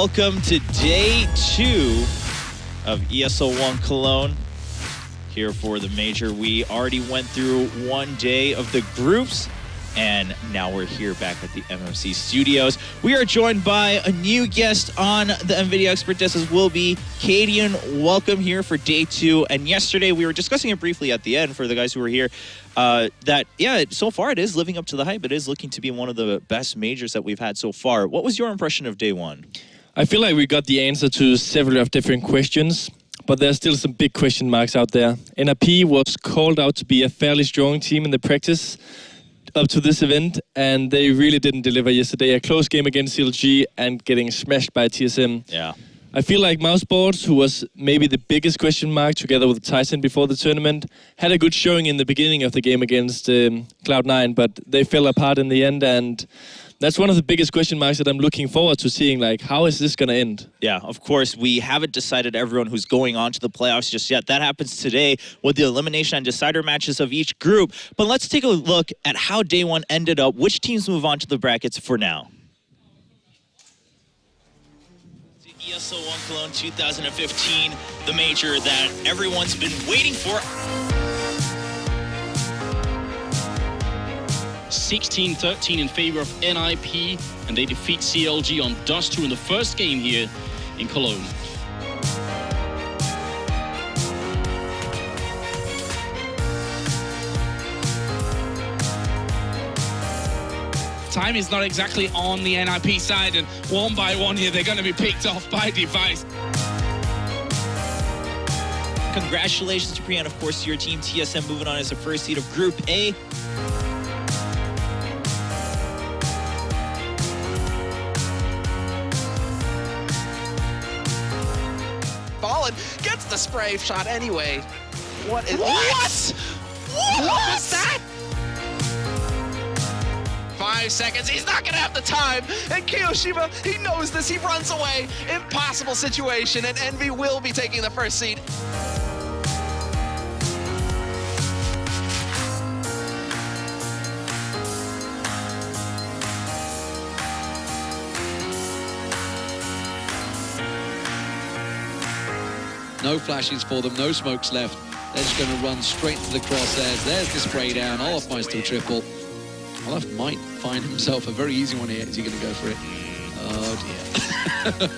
welcome to day 2 of ESL One Cologne. Here for the major. We already went through one day of the groups, and now we're here back at the MMC studios. We are joined by a new guest on the NVIDIA Expert Desk, as will be Kinguin. Welcome here for day 2. And yesterday we were discussing it briefly at the end for the guys who were here, that, yeah, so far it is living up to the hype. It is looking to be one of the best majors that we've had so far. What was your impression of day 1? I feel like we got the answer to several of different questions, but there's still some big question marks out there. NRP was called out to be a fairly strong team in the practice up to this event, and they really didn't deliver yesterday. A close game against CLG and getting smashed by TSM. Yeah. I feel like Mousesports, who was maybe the biggest question mark together with Tyson before the tournament, had a good showing in the beginning of the game against Cloud9, but they fell apart in the end, and that's one of the biggest question marks that I'm looking forward to seeing, like, how is this going to end? Yeah, of course, we haven't decided everyone who's going on to the playoffs just yet. That happens today with the elimination and decider matches of each group. But let's take a look at how day 1 ended up. Which teams move on to the brackets for now? ESL One Cologne 2015, the major that everyone's been waiting for. 16-13 in favor of NIP, and they defeat CLG on Dust2 in the first game here in Cologne. Time is not exactly on the NIP side, and one by one here they're going to be picked off by Device. Congratulations to Priya, and of course to your team. TSM moving on as the first seed of Group A. Fallen gets the spray shot anyway. What is What? What was that? 5 seconds, he's not gonna have the time, and Kiyoshima, he knows this, he runs away. Impossible situation, and Envy will be taking the first seed. No flashes for them, no smokes left. They're just going to run straight to the crosshairs. There's the spray down. Olaf might still triple. Olaf might find himself a very easy one here. Is he going to go for it? Oh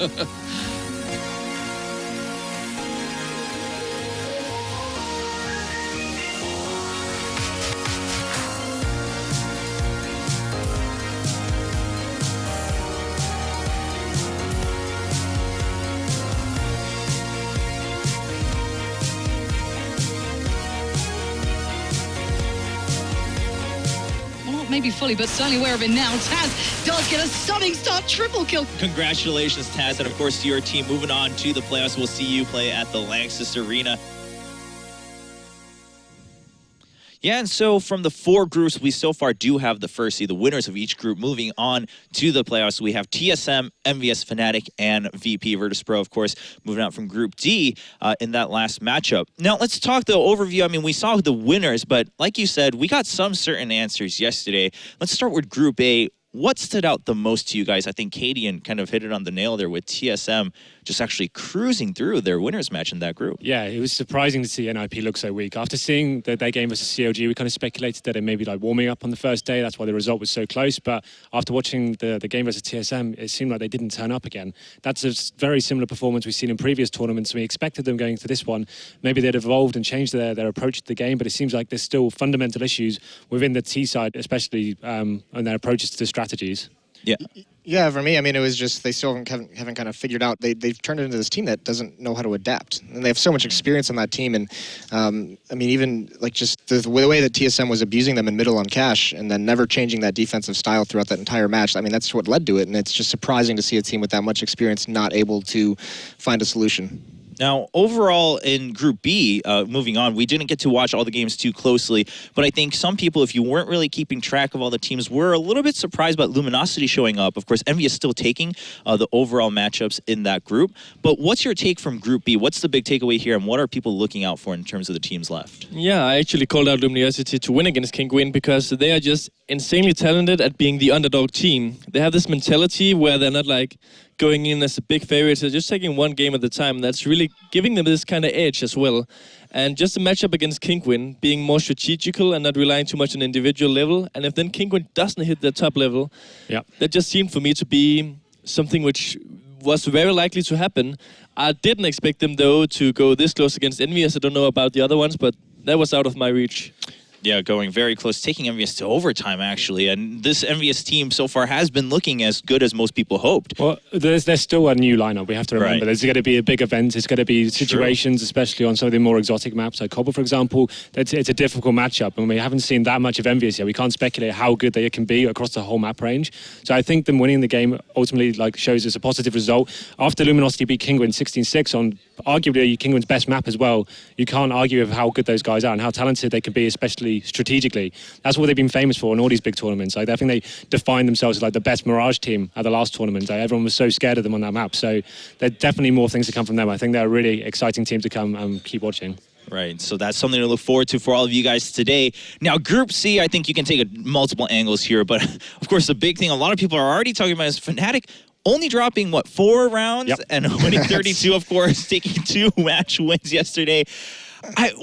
dear. Maybe fully, but certainly aware of it now. Taz does get a stunning start, triple kill. Congratulations, Taz, and of course to your team moving on to the playoffs. We'll see you play at the Lanxess Arena. Yeah, and so from the 4 groups, we so far do have the first seed, the winners of each group moving on to the playoffs. We have TSM, MVS Fnatic, and VP Virtus.pro, of course, moving out from Group D in that last matchup. Now, let's talk the overview. I mean, we saw the winners, but like you said, we got some certain answers yesterday. Let's start with Group A. What stood out the most to you guys? I think Kinguin kind of hit it on the nail there with TSM just actually cruising through their winners match in that group. Yeah, it was surprising to see NIP look so weak. After seeing their game versus CLG, we kind of speculated that it may be like warming up on the first day. That's why the result was so close. But after watching the game versus TSM, it seemed like they didn't turn up again. That's a very similar performance we've seen in previous tournaments. We expected them going to this one. Maybe they'd evolved and changed their approach to the game, but it seems like there's still fundamental issues within the T side, especially on their approaches to the strategies. Yeah. Yeah, for me, I mean, it was just they still haven't kind of figured out. They've turned it into this team that doesn't know how to adapt. And they have so much experience on that team. And, I mean, even like just the way that TSM was abusing them in middle on cash and then never changing that defensive style throughout that entire match, I mean, that's what led to it. And it's just surprising to see a team with that much experience not able to find a solution. Now, overall in Group B, moving on, we didn't get to watch all the games too closely, but I think some people, if you weren't really keeping track of all the teams, were a little bit surprised about Luminosity showing up. Of course, Envy is still taking the overall matchups in that group, but what's your take from Group B? What's the big takeaway here, and what are people looking out for in terms of the teams left? Yeah, I actually called out Luminosity to win against Kinguin because they are just insanely talented at being the underdog team. They have this mentality where they're not like going in as a big favorite. So just taking one game at a time. That's really giving them this kind of edge as well. And just a matchup against Kinguin, being more strategical and not relying too much on individual level. And if then Kinguin doesn't hit the top level, that just seemed for me to be something which was very likely to happen. I didn't expect them, though, to go this close against Envious. I don't know about the other ones, but that was out of my reach. Yeah, going very close, taking Envious to overtime, actually. And this Envious team so far has been looking as good as most people hoped. Well, there's still a new lineup, we have to remember. Right. There's going to be a big event. There's going to be situations, especially on some of the more exotic maps, like Cobble, for example. It's a difficult matchup, and we haven't seen that much of Envious yet. We can't speculate how good they can be across the whole map range. So I think them winning the game ultimately shows us a positive result. After Luminosity beat Kinguin 16-6 on arguably Kinguin's best map as well, you can't argue with how good those guys are and how talented they can be, especially strategically. That's what they've been famous for in all these big tournaments. I think they defined themselves as the best Mirage team at the last tournament. Everyone was so scared of them on that map. So there's definitely more things to come from them. I think they're a really exciting team to come and keep watching. Right, so that's something to look forward to for all of you guys today. Now, Group C, I think you can take multiple angles here, but of course the big thing a lot of people are already talking about is Fnatic only dropping, 4 rounds? Yep. And winning 32, of course, taking 2 match wins yesterday.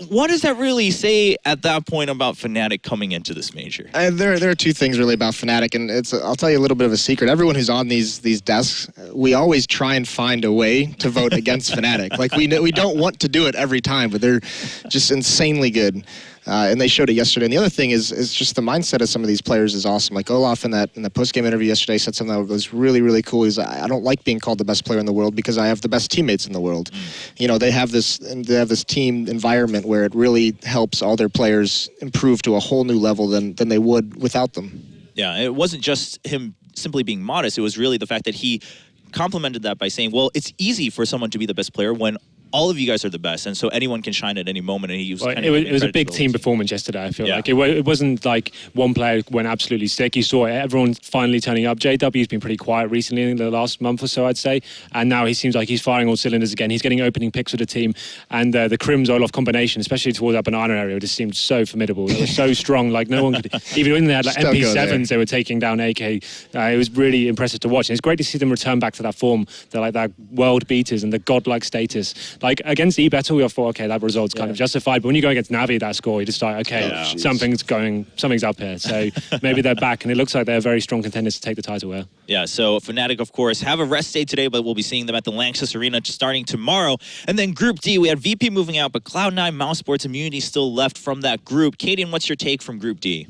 What does that really say at that point about Fnatic coming into this major? There are two things really about Fnatic, and I'll tell you a little bit of a secret. Everyone who's on these desks, we always try and find a way to vote against Fnatic. Like we don't want to do it every time, but they're just insanely good. And they showed it yesterday. And the other thing is just the mindset of some of these players is awesome. Like Olaf in the post-game interview yesterday said something that was really, really cool. He's I don't like being called the best player in the world because I have the best teammates in the world. You know, they have this team environment where it really helps all their players improve to a whole new level than they would without them. Yeah, it wasn't just him simply being modest. It was really the fact that he complimented that by saying, well, it's easy for someone to be the best player when all of you guys are the best, and so anyone can shine at any moment. And he was it was a big team performance yesterday. I feel like it wasn't like one player went absolutely sick. You saw everyone finally turning up. JW's been pretty quiet recently in the last month or so, I'd say, and now he seems like he's firing all cylinders again. He's getting opening picks with the team, and the Crims Olaf combination, especially towards that banana area, just seemed so formidable. It was so strong. Like no one could, even when they had MP7s, they were taking down AK. It was really impressive to watch. And it's great to see them return back to that form. They're like that world beaters and the godlike status. Like against eBettle, we thought, okay, that result's kind of justified. But when you go against Navi, that score, you just like, okay, something's up here. So maybe they're back, and it looks like they're very strong contenders to take the title here. Yeah, so Fnatic, of course, have a rest day today, but we'll be seeing them at the Lanxess Arena starting tomorrow. And then Group D, we had VP moving out, but Cloud9, Mouse Sports, Immunity still left from that group. Kaden, what's your take from Group D?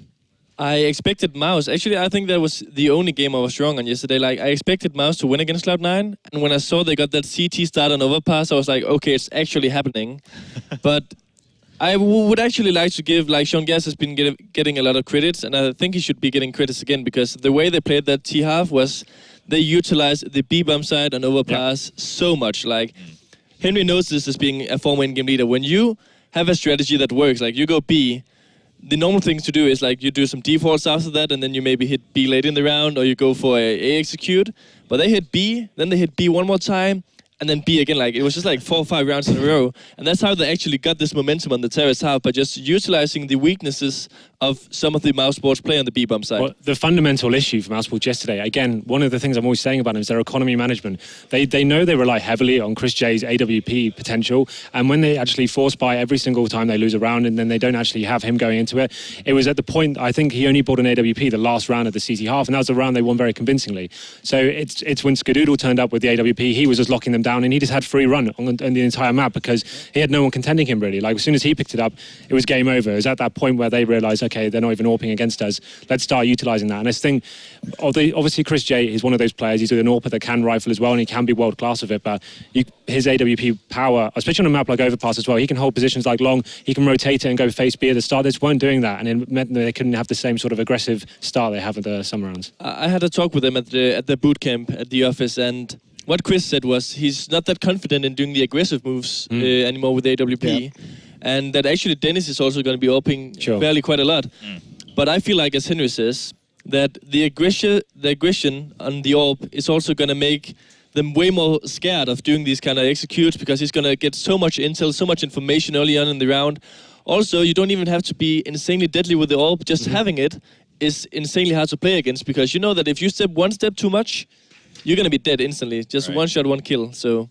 I expected Mouse. Actually, I think that was the only game I was wrong on yesterday. Like, I expected Mouse to win against Cloud9, and when I saw they got that CT start on Overpass, I was like, okay, it's actually happening. But I would actually like to give, like, Sean Gass has been getting a lot of credits, and I think he should be getting credits again, because the way they played that T-half was they utilized the B-bomb side on Overpass so much. Like, Henry knows this as being a former in-game leader. When you have a strategy that works, like you go B, the normal thing to do is like you do some defaults after that, and then you maybe hit B late in the round, or you go for a execute. But they hit B, then they hit B one more time, and then B again. Like it was just like 4 or 5 rounds in a row, and that's how they actually got this momentum on the terrace half, by just utilizing the weaknesses of some of the Mouse Sports play on the B-bomb side. Well, the fundamental issue for Mouse Sports yesterday, again, one of the things I'm always saying about them is their economy management. They know they rely heavily on Chris J's AWP potential, and when they actually force buy every single time they lose a round, and then they don't actually have him going into it, it was at the point, I think he only bought an AWP the last round of the CT half, and that was the round they won very convincingly. So it's when Skadoodle turned up with the AWP, he was just locking them down, and he just had free run on the entire map because he had no one contending him really. Like as soon as he picked it up, it was game over. It was at that point where they realised, okay, they're not even AWPing against us. Let's start utilising that. And I think, obviously Chris J is one of those players. He's an AWPer that can rifle as well, and he can be world class with it. But his AWP power, especially on a map like Overpass as well, he can hold positions like long. He can rotate it and go face B at the start. They just weren't doing that, and it meant that they couldn't have the same sort of aggressive start they have at the summer rounds. I had a talk with him at the boot camp at the office, and what Chris said was he's not that confident in doing the aggressive moves anymore with AWP, and that actually Dennis is also going to be AWPing fairly quite a lot. But I feel like, as Henry says, that the aggression on the AWP is also going to make them way more scared of doing these kind of executes, because he's going to get so much intel, so much information early on in the round. Also, you don't even have to be insanely deadly with the AWP. Just having it is insanely hard to play against, because you know that if you step one step too much, you're going to be dead instantly. Just Right. one shot, one kill. So.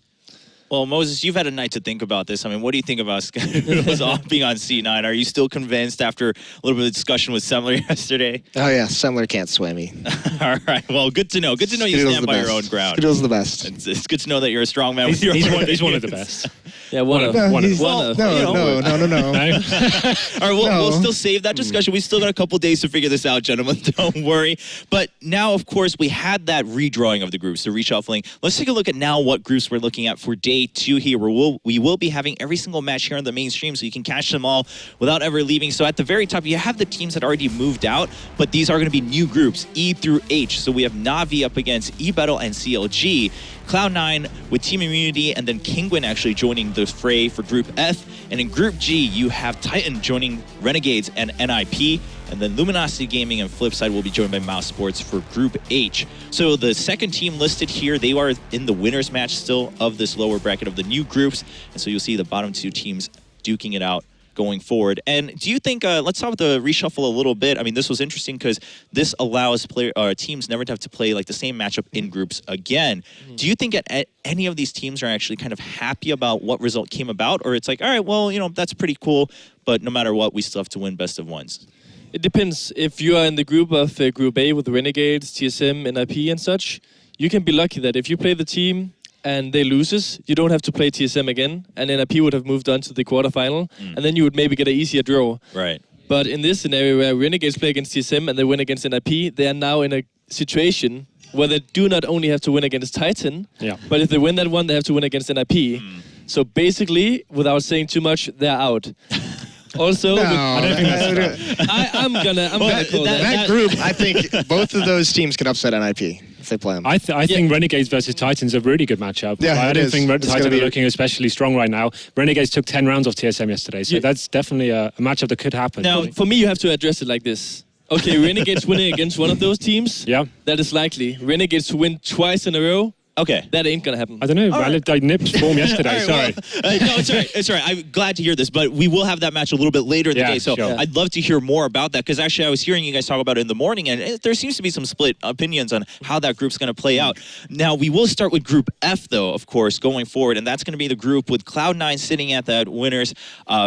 Well, Moses, you've had a night to think about this. I mean, what do you think about Noodles off being on C9? Are you still convinced after a little bit of discussion with Semler yesterday? Oh yeah, Semler can't sway me. All right. Well, good to know. Good to know you stand by your own ground. Skittle's the best. It's good to know that you're a strong man. He's one of the best. Yeah, one of. No, One he's- of. no, you know. no. All right, we'll No. still save that discussion. We still got a couple days to figure this out, gentlemen. Don't worry. But now, of course, we had that redrawing of the groups, the reshuffling. Let's take a look at now what groups we're looking at for day 2 here. We will be having every single match here on the main stream, so you can catch them all without ever leaving. So at the very top, you have the teams that already moved out, but these are going to be new groups, E through H. So we have Na'Vi up against eBattle and CLG. Cloud9 with Team Immunity, and then Kinguin actually joining the fray for Group F. And in Group G, you have Titan joining Renegades and NIP. And then Luminosity Gaming and Flipside will be joined by Mouse Sports for Group H. So the second team listed here, they are in the winner's match still of this lower bracket of the new groups. And so you'll see the bottom 2 teams duking it out going forward. And do you think, let's talk about the reshuffle a little bit. I mean, this was interesting because this allows teams never to have to play like the same matchup in groups again. Do you think any of these teams are actually kind of happy about what result came about? Or it's like, all right, well, you know, that's pretty cool, but no matter what, we still have to win best of ones? It depends. If you are in the group of Group A with Renegades, TSM, NIP and such, you can be lucky that if you play the team and they loses, you don't have to play TSM again, and NIP would have moved on to the quarterfinal, and then you would maybe get an easier draw. Right. But in this scenario where Renegades play against TSM and they win against NIP, they are now in a situation where they do not only have to win against Titan, but if they win that one, they have to win against NIP. So basically, without saying too much, they're out. Also, I don't think that's I'm gonna call That group, I think both of those teams could upset NIP if they play them. I think Renegades versus Titans are a really good matchup. Yeah, I it don't is. think It's Titans gonna are be- looking especially strong right now. Renegades took 10 rounds off TSM yesterday, so that's definitely a matchup that could happen. Now, for me, you have to address it like this. Okay, Renegades winning against one of those teams, that is likely. Renegades to win twice in a row, okay, that ain't gonna happen. I don't know. I nipped form yesterday. Sorry. No, it's all right. It's all right. I'm glad to hear this, but we will have that match a little bit later in the day. So sure. I'd love to hear more about that because actually I was hearing you guys talk about it in the morning, and there seems to be some split opinions on how that group's going to play out. Now we will start with Group F, though, of course, going forward, and that's going to be the group with Cloud9 sitting at that winners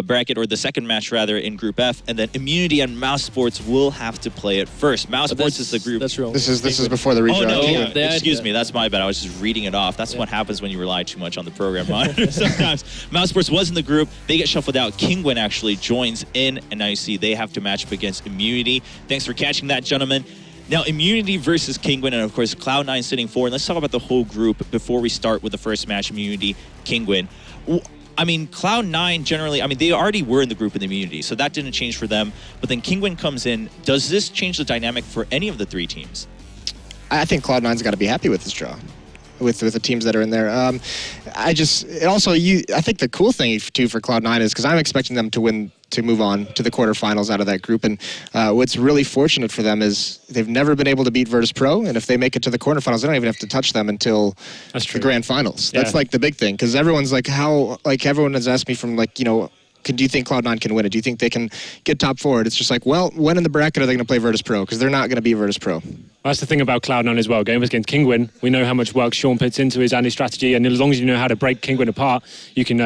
bracket, or the second match rather, in Group F, and then Immunity and Mouse Sports will have to play it first. Mouse Sports is the group. That's wrong. This is before the redraw. Oh no! Yeah. Excuse me, that's my bad. I was just reading it off. That's what happens when you rely too much on the program monitor. Sometimes Mouse Sports was in the group. They get shuffled out. Kinguin actually joins in, and now you see they have to match up against Immunity. Thanks for catching that, gentlemen. Now, Immunity versus Kinguin, and of course, Cloud9 sitting forward. Let's talk about the whole group before we start with the first match, Immunity, Kinguin. I mean, Cloud9 generally, I mean, they already were in the group in the Immunity, so that didn't change for them. But then Kinguin comes in. Does this change the dynamic for any of the 3 teams? I think Cloud9's got to be happy with this draw, with the teams that are in there. I think the cool thing too for Cloud9 is because I'm expecting them to move on to the quarterfinals out of that group, and what's really fortunate for them is they've never been able to beat Virtus Pro, and if they make it to the quarterfinals, they don't even have to touch them until the grand finals. That's like the big thing, because everyone's like, everyone has asked me from do you think Cloud9 can win it? Do you think they can get top 4? It's just like, well, when in the bracket are they going to play Virtus Pro? Because they're not going to be Virtus Pro. That's the thing about Cloud9 as well. Going against Kinguin, we know how much work Sean puts into his anti-strategy, and as long as you know how to break Kinguin apart, you can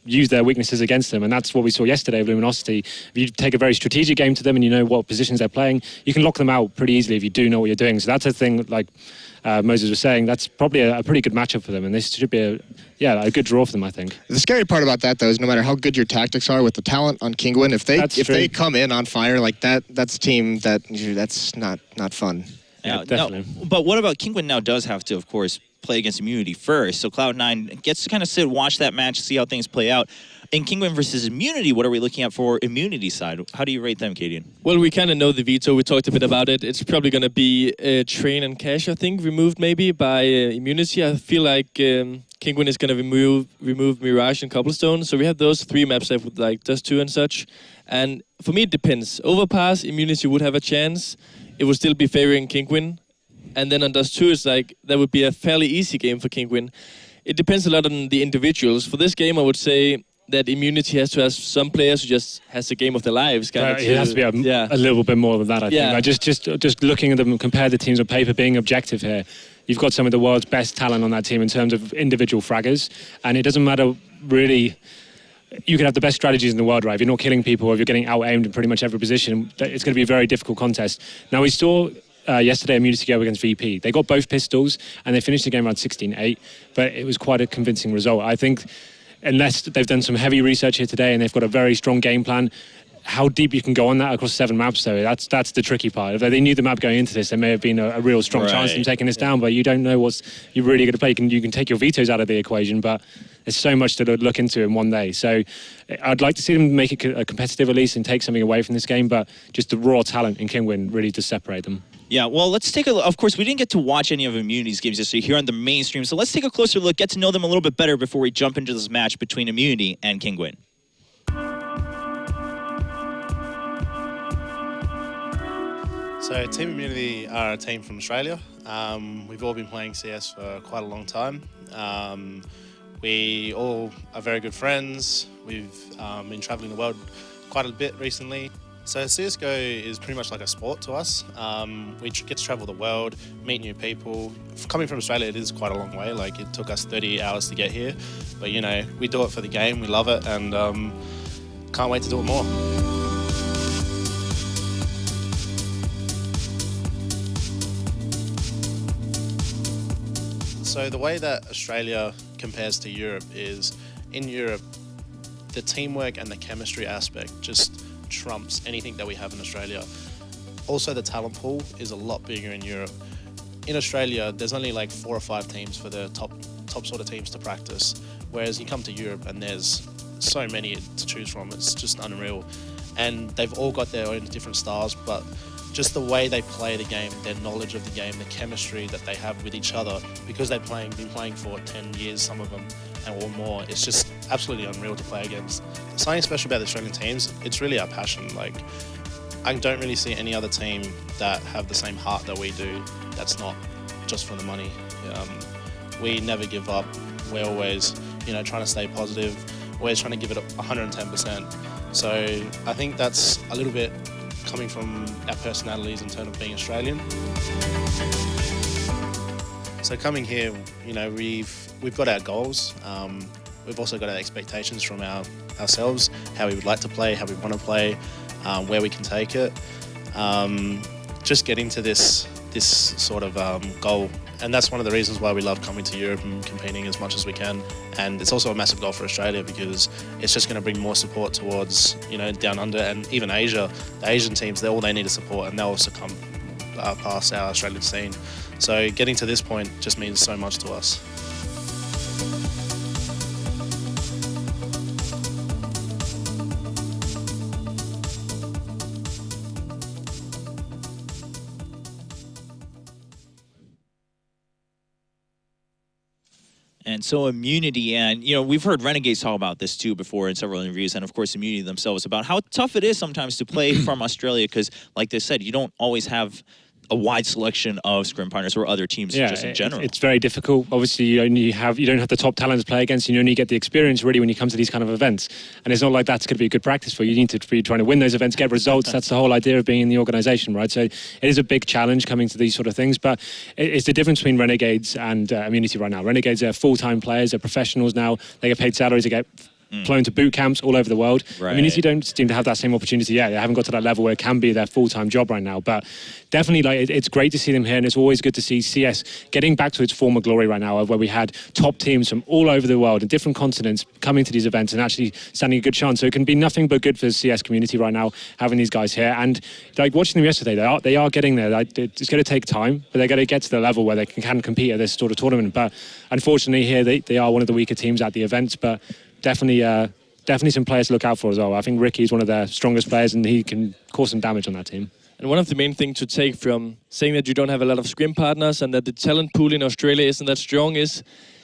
use their weaknesses against them, and that's what we saw yesterday with Luminosity. If you take a very strategic game to them and you know what positions they're playing, you can lock them out pretty easily if you do know what you're doing. So that's a thing, like Moses was saying, that's probably a pretty good matchup for them, and this should be a good draw for them, I think. The scary part about that, though, is no matter how good your tactics are with the talent on Kinguin, if they come in on fire like that, that's a team that's not fun. Yeah, definitely. But what about Kinguin now does have to, of course, play against Immunity first. So Cloud9 gets to kind of sit, watch that match, see how things play out. In Kinguin versus Immunity, what are we looking at for Immunity side? How do you rate them, Kadian? Well, we kind of know the veto. We talked a bit about it. It's probably going to be Train and Cash, I think, removed maybe by Immunity. I feel like Kinguin is going to remove Mirage and Cobblestone. So we have those 3 maps left with like Dust2 and such. And for me, it depends. Overpass, Immunity would have a chance. It would still be favoring Kinguin. And then on Dust2, it's like, that would be a fairly easy game for Kinguin. It depends a lot on the individuals. For this game, I would say that Immunity has to have some players who just has the game of their lives. It has to be a little bit more than that, I think. Like just looking at them, compare the teams on paper, being objective here. you've got some of the world's best talent on that team in terms of individual fraggers, and it doesn't matter really. You could have the best strategies in the world, right? If you're not killing people or if you're getting out-aimed in pretty much every position, it's going to be a very difficult contest. Now, we saw yesterday Immunity go against VP. They got both pistols and they finished the game around 16-8, but it was quite a convincing result. I think unless they've done some heavy research here today and they've got a very strong game plan, how deep you can go on that across 7 maps, though, that's the tricky part. If they knew the map going into this, there may have been a real strong chance of them taking this down, but you don't know what you're really going to play. You can take your vetoes out of the equation, but there's so much to look into in one day. So I'd like to see them make it a competitive at least and take something away from this game, but just the raw talent in Kinguin really does separate them. Yeah, well, let's take a look. Of course, we didn't get to watch any of Immunity's games yesterday here on the mainstream, so let's take a closer look, get to know them a little bit better before we jump into this match between Immunity and Kinguin. So Team Immunity are a team from Australia. We've all been playing CS for quite a long time. We all are very good friends. We've been traveling the world quite a bit recently. So CSGO is pretty much like a sport to us. We get to travel the world, meet new people. Coming from Australia, it is quite a long way. Like, it took us 30 hours to get here. But, you know, we do it for the game, we love it, and can't wait to do it more. So the way that Australia compares to Europe is, in Europe, the teamwork and the chemistry aspect just trumps anything that we have in Australia. Also, the talent pool is a lot bigger in Europe. In Australia, there's only like 4 or 5 teams for the top sort of teams to practice, whereas you come to Europe and there's so many to choose from. It's just unreal. And they've all got their own different styles, but just the way they play the game, their knowledge of the game, the chemistry that they have with each other, because they've been playing for 10 years, some of them, or more, it's just absolutely unreal to play against. Something special about the Australian teams, it's really our passion. Like, I don't really see any other team that have the same heart that we do, that's not just for the money. We never give up. We're always, you know, trying to stay positive, always trying to give it 110%. So I think that's a little bit coming from our personalities in terms of being Australian. So coming here, you know, we've got our goals. We've also got our expectations from ourselves, how we would like to play, how we want to play, where we can take it. Just getting to this sort of goal. And that's one of the reasons why we love coming to Europe and competing as much as we can. And it's also a massive goal for Australia because it's just going to bring more support towards, you know, down under and even Asia. The Asian teams, all they need is support, and they'll also come past our Australian scene. So getting to this point just means so much to us. And so Immunity, and you know, we've heard Renegades talk about this too before in several interviews, and of course Immunity themselves, about how tough it is sometimes to play from Australia, because like they said, you don't always have a wide selection of scrim partners or other teams just in general. It's very difficult. Obviously, you don't have the top talent to play against, and you only get the experience really when you come to these kind of events. And it's not like that's going to be a good practice for you. You need to be trying to win those events, get results. That's the whole idea of being in the organisation, right? So it is a big challenge coming to these sort of things, but it's the difference between Renegades and Immunity right now. Renegades are full-time players, they're professionals now, they get paid salaries, they get flown to boot camps all over the world. Right. Immunity don't seem to have that same opportunity yet. They haven't got to that level where it can be their full-time job right now. But definitely, like, it's great to see them here, and it's always good to see CS getting back to its former glory right now, where we had top teams from all over the world and different continents coming to these events and actually standing a good chance. So it can be nothing but good for the CS community right now, having these guys here. And like watching them yesterday, they are getting there. Like, it's going to take time, but they're going to get to the level where they can compete at this sort of tournament. But unfortunately, here they are one of the weaker teams at the events. But definitely some players to look out for as well. I think Ricky's one of their strongest players, and he can cause some damage on that team. And one of the main things to take from saying that you don't have a lot of scrim partners and that the talent pool in Australia isn't that strong is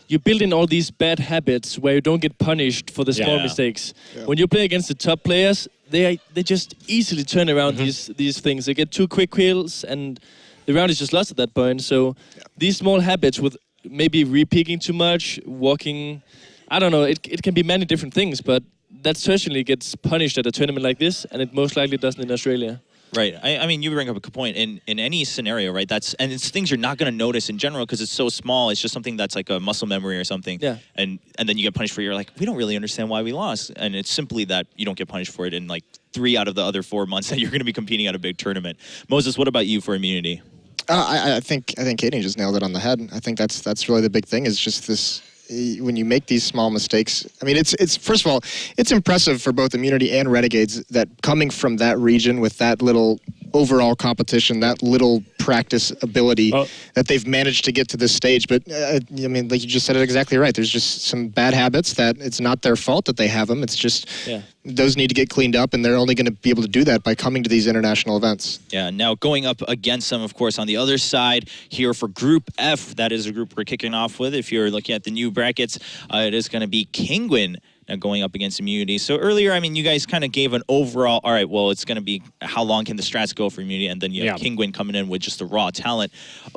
you build in all these bad habits where you don't get punished for the small mistakes. Yeah. When you play against the top players, they just easily turn around these things. They get 2 quick kills and the round is just lost at that point. So these small habits with maybe re-peeking too much, walking, I don't know, it can be many different things, but that certainly gets punished at a tournament like this, and it most likely doesn't in Australia. Right. I mean, you bring up a good point. In any scenario, right? And it's things you're not going to notice in general because it's so small. It's just something that's like a muscle memory or something. Yeah. And then you get punished for it. You're like, we don't really understand why we lost. And it's simply that you don't get punished for it in like 3 out of the other 4 months that you're going to be competing at a big tournament. Moses, what about you for immunity? I think Katie just nailed it on the head. I think that's really the big thing is just this. When you make these small mistakes, I mean, it's first of all, it's impressive for both Immunity and Renegades that coming from that region with that little overall competition, that little practice ability, that they've managed to get to this stage. But I mean, like you just said it exactly right. There's just some bad habits that it's not their fault that they have them. It's just those need to get cleaned up, and they're only going to be able to do that by coming to these international events. Yeah, now going up against them, of course, on the other side here for Group F, that is a group we're kicking off with. If you're looking at the new brackets, it is going to be Kinguin now going up against Immunity. So earlier, I mean, you guys kind of gave an overall, all right, well, it's going to be how long can the strats go for Immunity, and then you have Kinguin coming in with just the raw talent.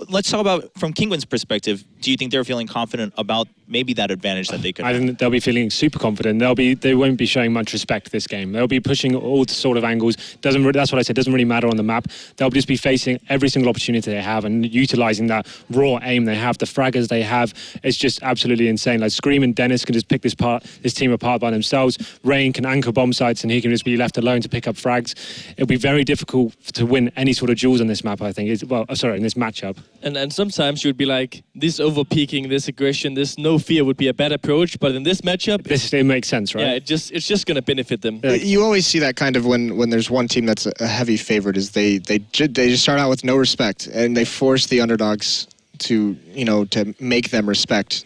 Let's talk about, from Kinguin's perspective, do you think they're feeling confident about maybe that advantage that they could have? I think they'll be feeling super confident. They won't be showing much respect this game. They'll be pushing all sort of angles. That's what I said, doesn't really matter on the map. They'll just be facing every single opportunity they have and utilizing that raw aim they have, the fraggers they have. It's just absolutely insane. Like Scream and Dennis can just pick this team apart by themselves. Rain can anchor bomb sites and he can just be left alone to pick up frags. It'll be very difficult to win any sort of duels on this map, I think. In this matchup. And sometimes you'd be like, this over-peaking, this aggression, this no fear would be a bad approach, but in this matchup... It makes sense, right? Yeah, it's just going to benefit them. You always see that kind of when there's one team that's a heavy favorite, is they just start out with no respect, and they force the underdogs to make them respect.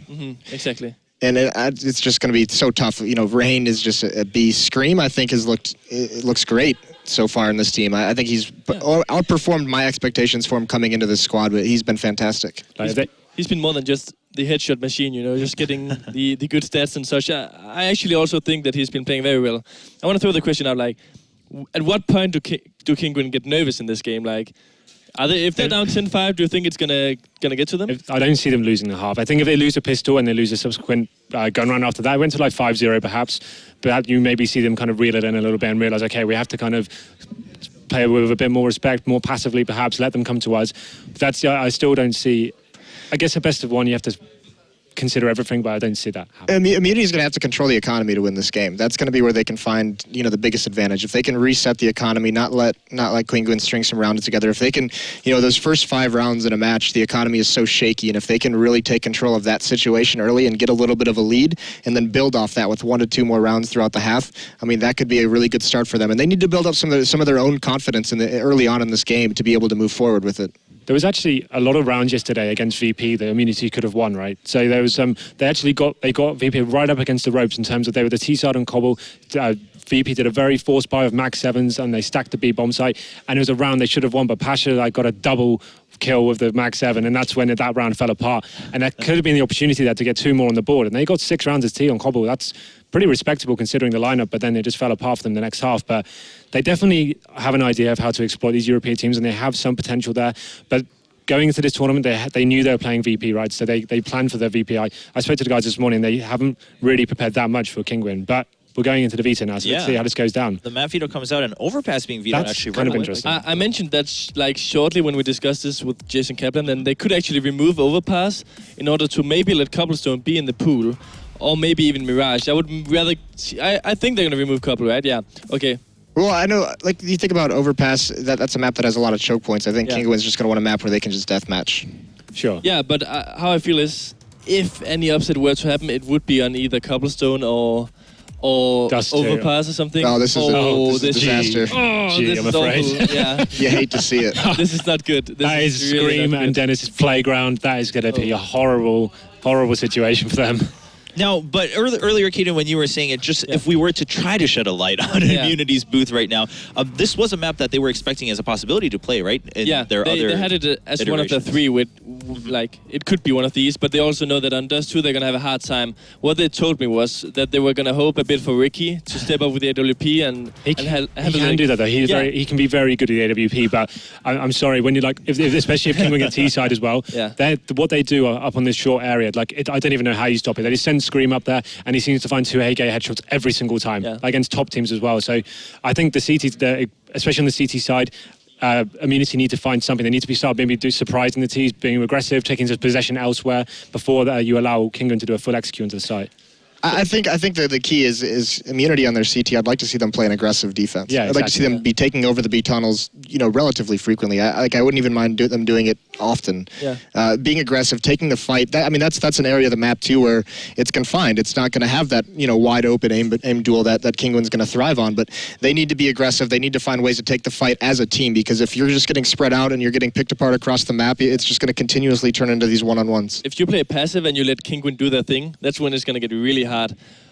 Exactly. And it's just going to be so tough. Rain is just a beast. Scream, I think, looks great so far in this team. I think he's outperformed my expectations for him coming into this squad, but he's been fantastic. He's been more than just the headshot machine, just getting the good stats and such. I actually also think that he's been playing very well. I want to throw the question out, like, at what point do Kinguin get nervous in this game? Like, if they're down 10-5, do you think it's gonna get to them? I don't see them losing the half. I think if they lose a pistol and they lose a subsequent gun round after that, it went to like 5-0 perhaps, but you maybe see them kind of reel it in a little bit and realise, okay, we have to kind of play with a bit more respect, more passively perhaps, let them come to us. But I still don't see... I guess a best of one, you have to consider everything, but I don't see that happen. Immunity is going to have to control the economy to win this game. That's going to be where they can find, the biggest advantage. If they can reset the economy, not let Kinguin string some rounds together. If they can, those first 5 rounds in a match, the economy is so shaky, and if they can really take control of that situation early and get a little bit of a lead, and then build off that with 1 to 2 more rounds throughout the half, I mean, that could be a really good start for them. And they need to build up some of their own confidence early on in this game to be able to move forward with it. There was actually a lot of rounds yesterday against VP that Immunity could have won, right? So there was they got VP right up against the ropes in terms of they were the T side on Cobble. VP did a very forced buy of Max 7s and they stacked the B bomb site, and it was a round they should have won, but Pasha got a double kill with the Max 7, and that's when that round fell apart. And that could have been the opportunity there to get 2 more on the board, and they got 6 rounds as T on Cobble. That's pretty respectable considering the lineup, but then it just fell apart for them the next half. But they definitely have an idea of how to exploit these European teams, and they have some potential there. But going into this tournament, they knew they were playing VP, right? So they planned for their VP. I spoke to the guys this morning. They haven't really prepared that much for Kinguin, but we're going into the veto now, so let's see how this goes down. The map veto comes out, and overpass being vetoed actually kind of interesting. I mentioned that shortly when we discussed this with Jason Kaplan, and they could actually remove overpass in order to maybe let Cobblestone be in the pool, or maybe even Mirage. I would rather... I think they're going to remove Cobble, right? Yeah. Okay. Well, I know, like, you think about Overpass, that's a map that has a lot of choke points. I think Kinguin's just going to want a map where they can just deathmatch. Sure. Yeah, but how I feel is, if any upset were to happen, it would be on either Cobblestone or Dust2. Overpass or something. Oh, this is a disaster. This I'm is afraid. awful. Yeah. You hate to see it. This is not good. That is really Scream and Dennis's playground. That is going to be a horrible situation for them. Now, but earlier, Keaton, when you were saying it, just if we were to try to shed a light on Immunity's booth right now, this was a map that they were expecting as a possibility to play, right? In they had it as one of the 3 with, like, it could be one of these, but they also know that on Dust2 they're going to have a hard time. What they told me was that they were going to hope a bit for Ricky to step up with the AWP and he can do that though. He can be very good at the AWP, but I'm sorry, when you especially if Kinguin gets T-side as well, what they do up on this short area, like I don't even know how you stop it. They just send Scream up there, and he seems to find 2 AK headshots every single time, against top teams as well. So I think the CT, especially on the CT side, Immunity need to find something. They need to start maybe surprising the teams, being aggressive, taking possession elsewhere before you allow Kinguin to do a full execute into the site. I think that the key is Immunity on their CT. I'd like to see them play an aggressive defense. Yeah, I'd like to see them be taking over the B tunnels, relatively frequently. I wouldn't even mind them doing it often. Yeah. Being aggressive, taking the fight. That's an area of the map too where it's confined. It's not going to have that wide open aim duel that Kinguin's going to thrive on. But they need to be aggressive. They need to find ways to take the fight as a team, because if you're just getting spread out and you're getting picked apart across the map, it's just going to continuously turn into these one-on-ones. If you play passive and you let Kinguin do their thing, that's when it's going to get really hard.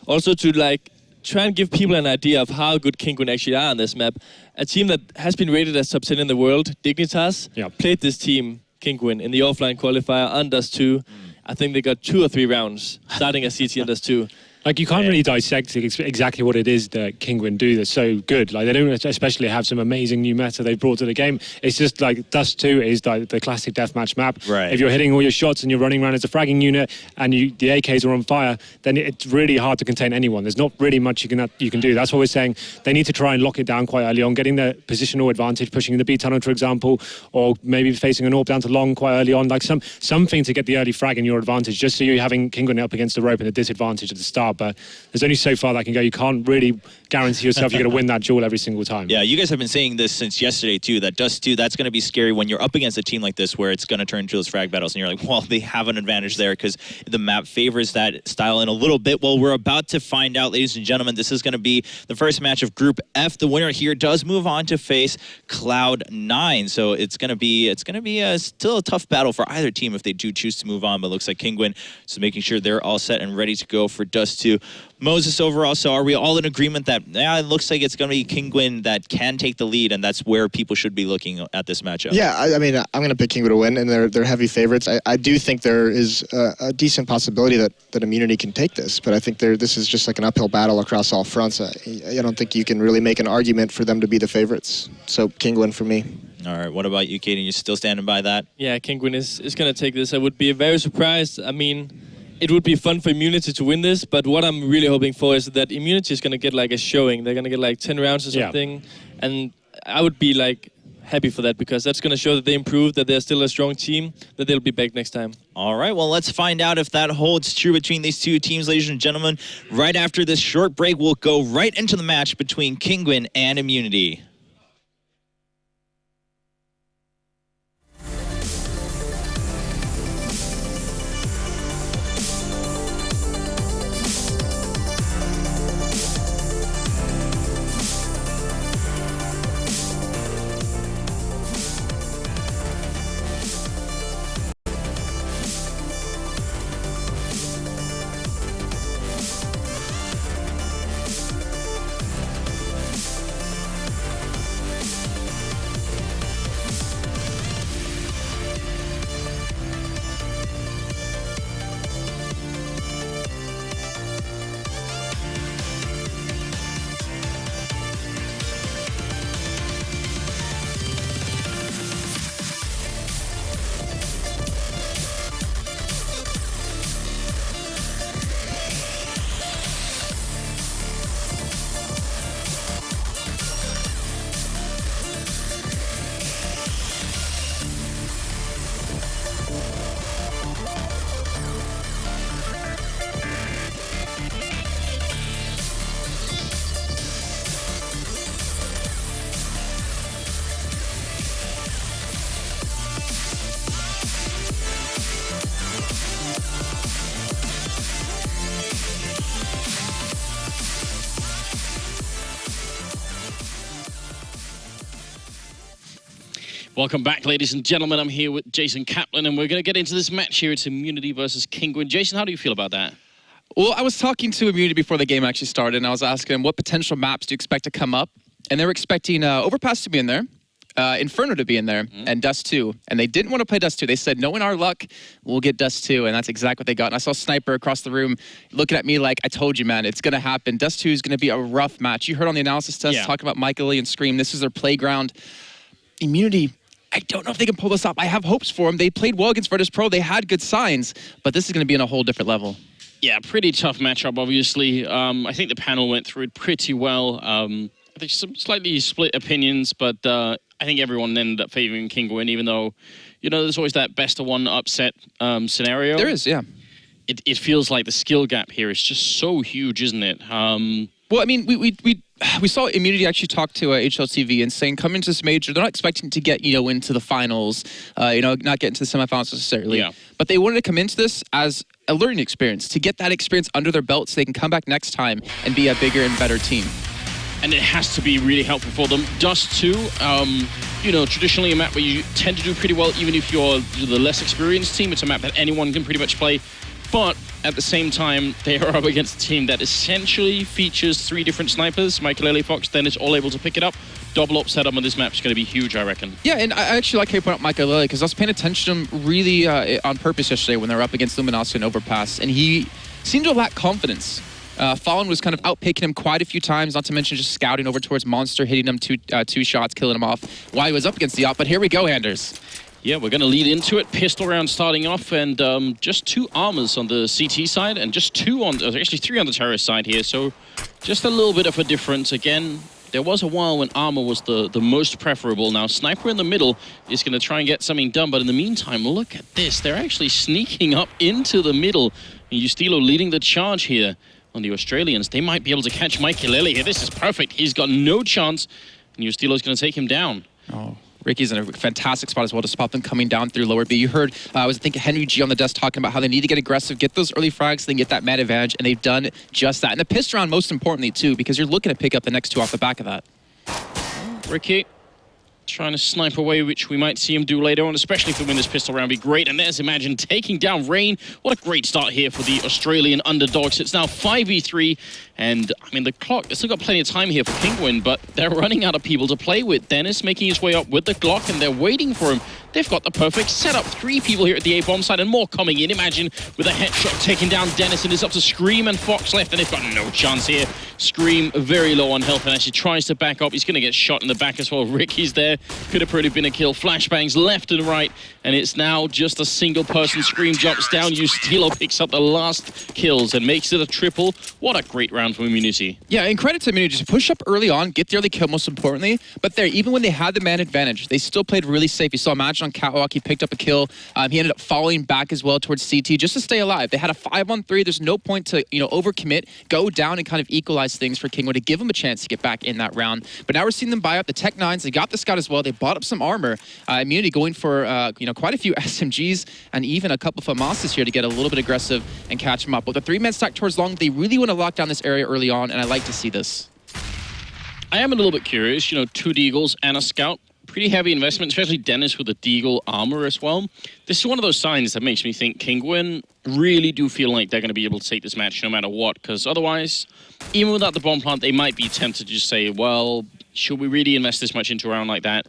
Also to try and give people an idea of how good Kinguin actually are on this map. A team that has been rated as top 10 in the world, Dignitas, played this team, Kinguin, in the offline qualifier on Dust2. I think they got 2 or 3 rounds starting as CT on Dust2. You can't really dissect exactly what it is that Kinguin do that's so good. They don't especially have some amazing new meta they've brought to the game. It's just Dust2 is the classic deathmatch map. Right. If you're hitting all your shots and you're running around as a fragging unit and the AKs are on fire, then it's really hard to contain anyone. There's not really much you can do. That's what we're saying. They need to try and lock it down quite early on, getting the positional advantage, pushing in the B tunnel, for example, or maybe facing an AWP down to long quite early on. Something to get the early frag in your advantage, just so you're having Kinguin up against the rope and a disadvantage at the start. But there's only so far that can go. You can't really guarantee yourself you're going to win that duel every single time. Yeah, you guys have been saying this since yesterday too, that Dust2, that's going to be scary when you're up against a team like this where it's going to turn into those frag battles and you're like, well, they have an advantage there because the map favors that style in a little bit. Well, we're about to find out, ladies and gentlemen. This is going to be the first match of Group F. The winner here does move on to face Cloud9. So it's going to be still a tough battle for either team if they do choose to move on, but it looks like Kinguin is making sure they're all set and ready to go for Dust2. Moses, overall, so are we all in agreement that it looks like it's going to be Kinguin that can take the lead, and that's where people should be looking at this matchup? Yeah, I'm going to pick Kinguin to win, and they're heavy favorites. I do think there is a decent possibility that Immunity can take this, but I think this is just an uphill battle across all fronts. I don't think you can really make an argument for them to be the favorites. So Kinguin for me. All right, what about you, Katie? You still standing by that? Yeah, Kinguin is going to take this. I would be very surprised. It would be fun for Immunity to win this, but what I'm really hoping for is that Immunity is going to get a showing. They're going to get 10 rounds or something, and I would be happy for that, because that's going to show that they improved, that they're still a strong team, that they'll be back next time. All right, well, let's find out if that holds true between these two teams, ladies and gentlemen. Right after this short break, we'll go right into the match between Kinguin and Immunity. Welcome back, ladies and gentlemen. I'm here with Jason Kaplan, and we're going to get into this match here. It's Immunity versus Kinguin. Jason, how do you feel about that? Well, I was talking to Immunity before the game actually started, and I was asking them what potential maps do you expect to come up? And they were expecting Overpass to be in there, Inferno to be in there, and Dust2. And they didn't want to play Dust2. They said, knowing our luck, we'll get Dust2, and that's exactly what they got. And I saw Sniper across the room looking at me like, I told you, man, it's going to happen. Dust2 is going to be a rough match. You heard on the analysis test, talking about Michael Lee and Scream. This is their playground. Immunity, I don't know if they can pull this off. I have hopes for them. They played well against Virtus Pro. They had good signs, but this is going to be on a whole different level. Yeah, pretty tough matchup, obviously. I think the panel went through it pretty well. I think some slightly split opinions, but I think everyone ended up favoring Kinguin, even though, you know, there's always that best of one upset scenario. There is, yeah. It feels like the skill gap here is just so huge, isn't it? Well, I mean, we saw Immunity actually talk to HLTV and saying coming into this major, they're not expecting to get, you know, into the finals, you know, not get into the semifinals necessarily. Yeah. But they wanted to come into this as a learning experience, to get that experience under their belt so they can come back next time and be a bigger and better team. And it has to be really helpful for them. Dust2, you know, traditionally a map where you tend to do pretty well, even if you're the less experienced team. It's a map that anyone can pretty much play. But at the same time, they are up against a team that essentially features 3 different snipers. Michael Fox, then is all able to pick it up. Double up setup on this map is going to be huge, I reckon. Yeah, and I actually like how you point out Michael because I was paying attention to him really on purpose yesterday when they were up against Luminosity and Overpass, and he seemed to lack confidence. Fallen was kind of outpicking him quite a few times, not to mention just scouting over towards Monster, hitting him two shots, killing him off while he was up against the op. But here we go, Anders. Yeah, we're going to lead into it. Pistol round starting off, and just 2 armors on the CT side, and just 2 on, actually 3 on the terrorist side here. So just a little bit of a difference. Again, there was a while when armor was the most preferable. Now, Sniper in the middle is going to try and get something done, but in the meantime, look at this. They're actually sneaking up into the middle. And Justilo leading the charge here on the Australians. They might be able to catch Mike Hileli here. This is perfect. He's got no chance, and Justilo's going to take him down. Oh. Ricky's in a fantastic spot as well to spot them coming down through lower B. You heard, I think Henry G on the desk talking about how they need to get aggressive, get those early frags, then get that man advantage, and they've done just that. And the pistol round, most importantly, too, because you're looking to pick up the next 2 off the back of that. Ricky trying to snipe away, which we might see him do later on, especially if we win this pistol round, be great. And there's Imagine taking down Rain. What a great start here for the Australian underdogs. It's now 5v3, and I mean, the clock, it's still got plenty of time here for Kinguin, but they're running out of people to play with. Dennis making his way up with the Glock, and they're waiting for him. They've got the perfect setup. 3 people here at the A-bomb side, and more coming in. Imagine with a headshot taking down Dennis, and it's up to Scream and Fox left, and they've got no chance here. Scream very low on health, and as he tries to back up, he's going to get shot in the back as well. Ricky's there. Could have probably been a kill. Flashbangs left and right, and it's now just a single person. Scream jumps down. Justilo picks up the last kills and makes it a triple. What a great round from Immunity. Yeah, and credit to Immunity. Just push up early on, get the early kill most importantly, but there, even when they had the man advantage, they still played really safe. You saw Imagine on Catwalk, he picked up a kill. He ended up falling back as well towards CT just to stay alive. They had a 5-on-3. There's no point to, you know, overcommit, go down and kind of equalize things for Kinguin to give them a chance to get back in that round. But now we're seeing them buy up the Tech 9s. They got the Scout as well. They bought up some armor. Immunity going for, you know, quite a few SMGs and even a couple of FAMASs here to get a little bit aggressive and catch them up. With the 3-man stack towards long, they really want to lock down this area early on, and I like to see this. I am a little bit curious, you know, 2 Deagles and a Scout. Pretty heavy investment, especially Dennis with the Deagle armor as well. This is one of those signs that makes me think Kinguin really do feel like they're going to be able to take this match no matter what, because otherwise, even without the bomb plant, they might be tempted to just say, well, should we really invest this much into a round like that?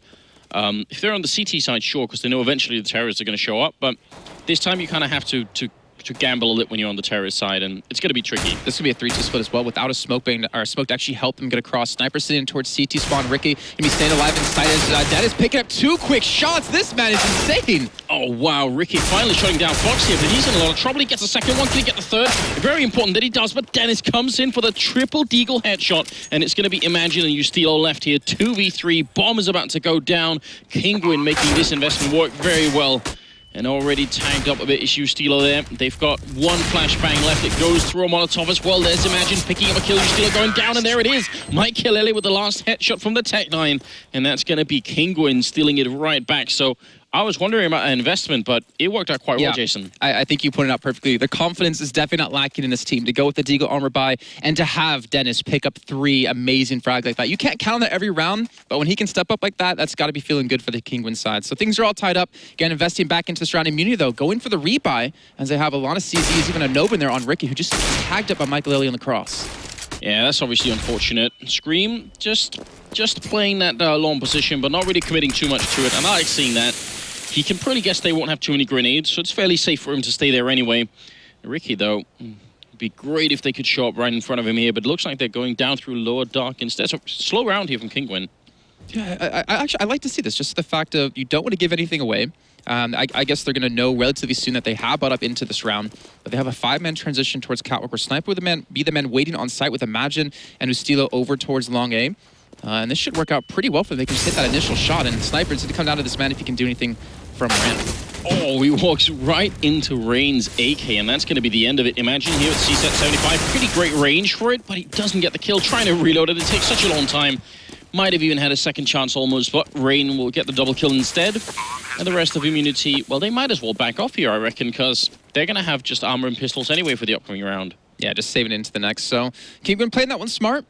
If they're on the CT side, sure, because they know eventually the terrorists are going to show up, but this time you kind of have to gamble a little when you're on the terrorist side, and it's going to be tricky. This could be a 3-2 split as well without a smoke being, or smoke to actually help them get across. Sniper sitting towards CT spawn. Ricky gonna be staying alive inside as Dennis picking up 2 quick shots. This man is insane. Oh wow, Ricky finally shutting down Fox here, but he's in a lot of trouble. He gets the second one, can he get the third? Very important that he does, but Dennis comes in for the triple Deagle headshot, and it's going to be Imagine and Justilo left here. 2v3, bomb is about to go down. Kinguin making this investment work very well. And already tagged up a bit is Justilo there. They've got 1 flashbang left. It goes through a Molotov as well. There's Imagine picking up a kill. Justilo going down, and there it is. Mike Hileli with the last headshot from the Tech 9. And that's going to be Kinguin stealing it right back. So I was wondering about an investment, but it worked out quite well, Jason. I think you put it out perfectly. The confidence is definitely not lacking in this team to go with the Deagle armor buy and to have Dennis pick up 3 amazing frags like that. You can't count on that every round, but when he can step up like that, that's got to be feeling good for the Kinguin side. So things are all tied up. Again, investing back into this round. Immunity, though, going for the rebuy as they have a lot of CZs, even a Nova in there on Ricky, who just tagged up by Michael Lilly on the cross. Yeah, that's obviously unfortunate. Scream just playing that long position, but not really committing too much to it. And I like seeing that. He can probably guess they won't have too many grenades, so it's fairly safe for him to stay there anyway. Ricky, though, it'd be great if they could show up right in front of him here, but it looks like they're going down through lower dark instead. So slow round here from Kinguin. Yeah, I like to see this, just the fact of you don't want to give anything away. I guess they're going to know relatively soon that they have bought up into this round, but they have a 5-man transition towards Catwalk, where Sniper with the man, be the man waiting on site with Imagine and Justilo over towards Long A. And this should work out pretty well for them. They can just hit that initial shot, and Sniper, it's going to come down to this man if he can do anything from ramp. Oh, he walks right into Rain's AK, and that's going to be the end of it. Imagine here at CSET 75, pretty great range for it, but he doesn't get the kill. Trying to reload it, it takes such a long time. Might have even had a second chance almost, but Rain will get the double kill instead. And the rest of Immunity, well, they might as well back off here, I reckon, because they're going to have just armor and pistols anyway for the upcoming round. Yeah, just saving it into the next. So Kinguin playing that one smart.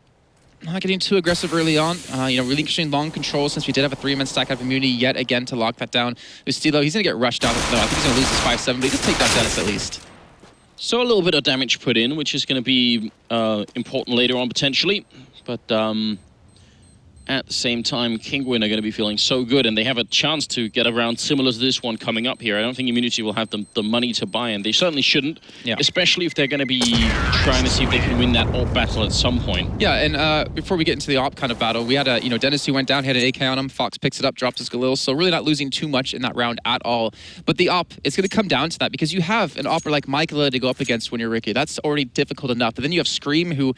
Not getting too aggressive early on. Relinquishing long control since we did have a 3-man stack out of immunity yet again to lock that down. Ustilo, he's going to get rushed down. No, I think he's going to lose his 5-7, but he just take down Dennis at least. So a little bit of damage put in, which is going to be important later on potentially. But at the same time, Kinguin are going to be feeling so good, and they have a chance to get a round similar to this one coming up here. I don't think Immunity will have the money to buy, and they certainly shouldn't, especially if they're going to be trying to see if they can win that AWP battle at some point. Yeah, and before we get into the AWP kind of battle, we had Dennis who went down, had an AK on him, Fox picks it up, drops his Galil, so really not losing too much in that round at all. But the AWP, it's going to come down to that, because you have an AWPer like Michaela to go up against when you're Ricky. That's already difficult enough, but then you have Scream, who,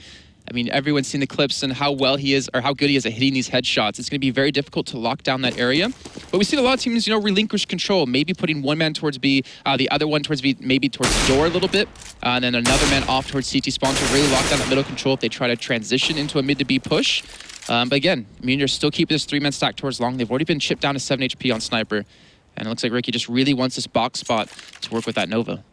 I mean, everyone's seen the clips and how well he is, or how good he is at hitting these headshots. It's going to be very difficult to lock down that area. But we see a lot of teams, relinquish control, maybe putting one man towards B, the other one towards B, maybe towards the door a little bit, and then another man off towards CT spawn to really lock down that middle control if they try to transition into a mid to B push. But again, I mean, you're still keeping this 3-man stack towards long. They've already been chipped down to 7 HP on Sniper. And it looks like Ricky just really wants this box spot to work with that Nova.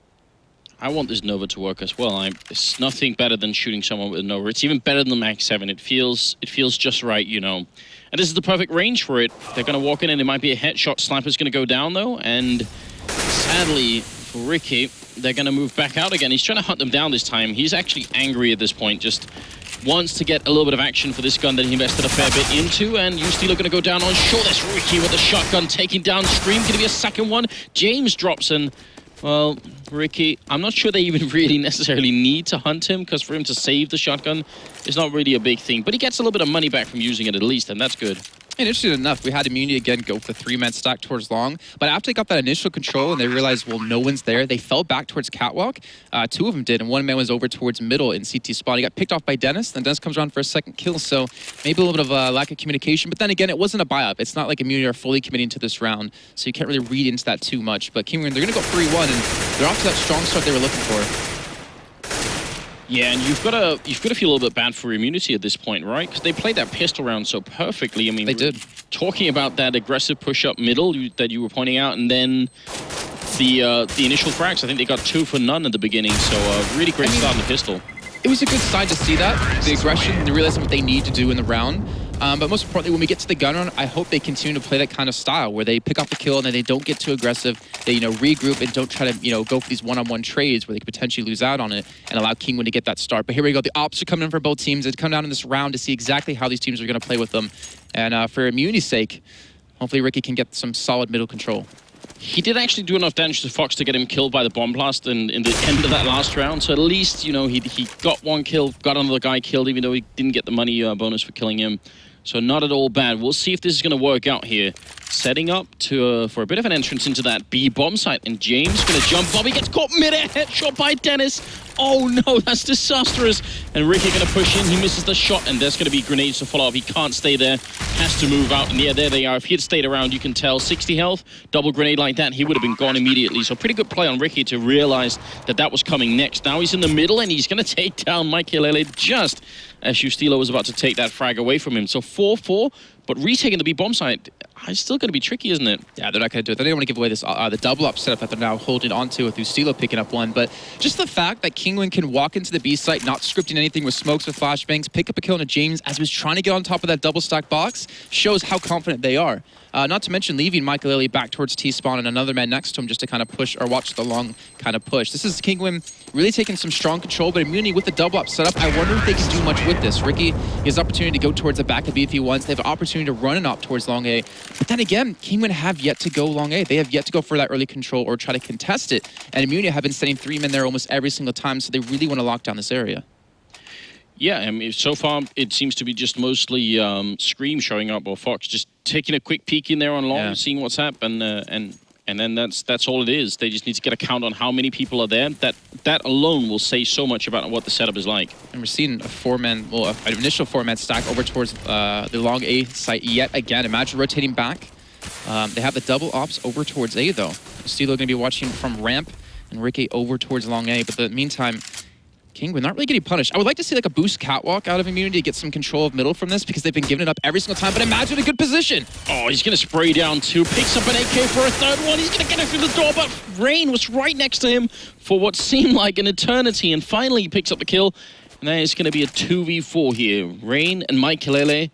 I want this Nova to work as well. It's nothing better than shooting someone with a Nova. It's even better than the Max 7. It feels just right, And this is the perfect range for it. They're going to walk in and it might be a headshot. Sniper's going to go down, though. And sadly for Ricky, they're going to move back out again. He's trying to hunt them down this time. He's actually angry at this point. Just wants to get a little bit of action for this gun that he invested a fair bit into. And Ustilo going to go down on short. That's Ricky with the shotgun taking down Scream. Going to be a second one. James drops in. Well, Ricky, I'm not sure they even really necessarily need to hunt him, because for him to save the shotgun is not really a big thing. But he gets a little bit of money back from using it at least, and that's good. And interesting enough, we had Immunity again go for the 3-man stack towards long. But after they got that initial control and they realized, well, no one's there, they fell back towards Catwalk. 2 of them did, and one man was over towards middle in CT spawn. He got picked off by Dennis, then Dennis comes around for a second kill. So maybe a little bit of a lack of communication. But then again, it wasn't a buy-up. It's not like Immunity are fully committing to this round, so you can't really read into that too much. But Kinguin, they're going to go 3-1, and they're off to that strong start they were looking for. Yeah, and you've got to feel a little bit bad for Immunity at this point, right? Because they played that pistol round so perfectly. I mean, they did. Talking about that aggressive push-up middle that you were pointing out, and then the initial frags, I think they got 2 for none at the beginning. So really great start in the pistol. It was a good side to see that, the aggression, they realizing what they need to do in the round. But most importantly, when we get to the gun round, I hope they continue to play that kind of style where they pick up the kill and then they don't get too aggressive. They, regroup and don't try to, go for these one-on-one trades where they could potentially lose out on it and allow Kinguin to get that start. But here we go. The ops are coming in for both teams. They come down in this round to see exactly how these teams are going to play with them. And for Immunity's sake, hopefully Ricky can get some solid middle control. He did actually do enough damage to Fox to get him killed by the bomb blast in the end of that last round. So at least, he got one kill, got another guy killed, even though he didn't get the money bonus for killing him. So not at all bad. We'll see if this is going to work out here. Setting up to for a bit of an entrance into that B bomb site. And James going to jump. Bobby gets caught mid-air. Headshot by Dennis. Oh no, that's disastrous. And Ricky going to push in. He misses the shot. And there's going to be grenades to follow up. He can't stay there. Has to move out. And yeah, there they are. If he had stayed around, you can tell 60 health. Double grenade like that. He would have been gone immediately. So pretty good play on Ricky to realize that was coming next. Now he's in the middle and he's going to take down Mike Hilele just as Ustilo was about to take that frag away from him. So 4-4. But retaking the B bomb site is still going to be tricky, isn't it? Yeah, they're not going to do it. They don't want to give away this the double up setup that they're now holding on to with Ustilo picking up one. But just the fact that Kinguin can walk into the B site, not scripting anything with smokes or flashbangs, pick up a kill on a James as he was trying to get on top of that double stack box, shows how confident they are. Not to mention leaving Michael Lilly back towards T-spawn and another man next to him just to kind of push or watch the long kind of push. This is Kinguin really taking some strong control, but Immunity with the double up setup, I wonder if they can do much with this. Ricky has the opportunity to go towards the back of B if he wants. They have an opportunity to run an op towards long A. But then again, Kinguin have yet to go long A. They have yet to go for that early control or try to contest it. And Immunity have been sending 3 men there almost every single time, so they really want to lock down this area. Yeah, I mean, so far it seems to be just mostly Scream showing up, or Fox just taking a quick peek in there on long, seeing what's happened, and And then that's all it is. They just need to get a count on how many people are there. That alone will say so much about what the setup is like. And we're seeing a four-man, well, an initial four-man stack over towards the long A site yet again. Imagine rotating back. They have the double ops over towards A though. Stilo going to be watching from ramp and Ricky over towards long A. But in the meantime, Kinguin not really getting punished. I would like to see like a boost catwalk out of Immunity to get some control of middle from this because they've been giving it up every single time. But imagine a good position. Oh, he's going to spray down two. Picks up an AK for a third one. He's going to get it through the door, but Rain was right next to him for what seemed like an eternity. And finally he picks up the kill. And then it's going to be a 2v4 here. Rain and Maikelele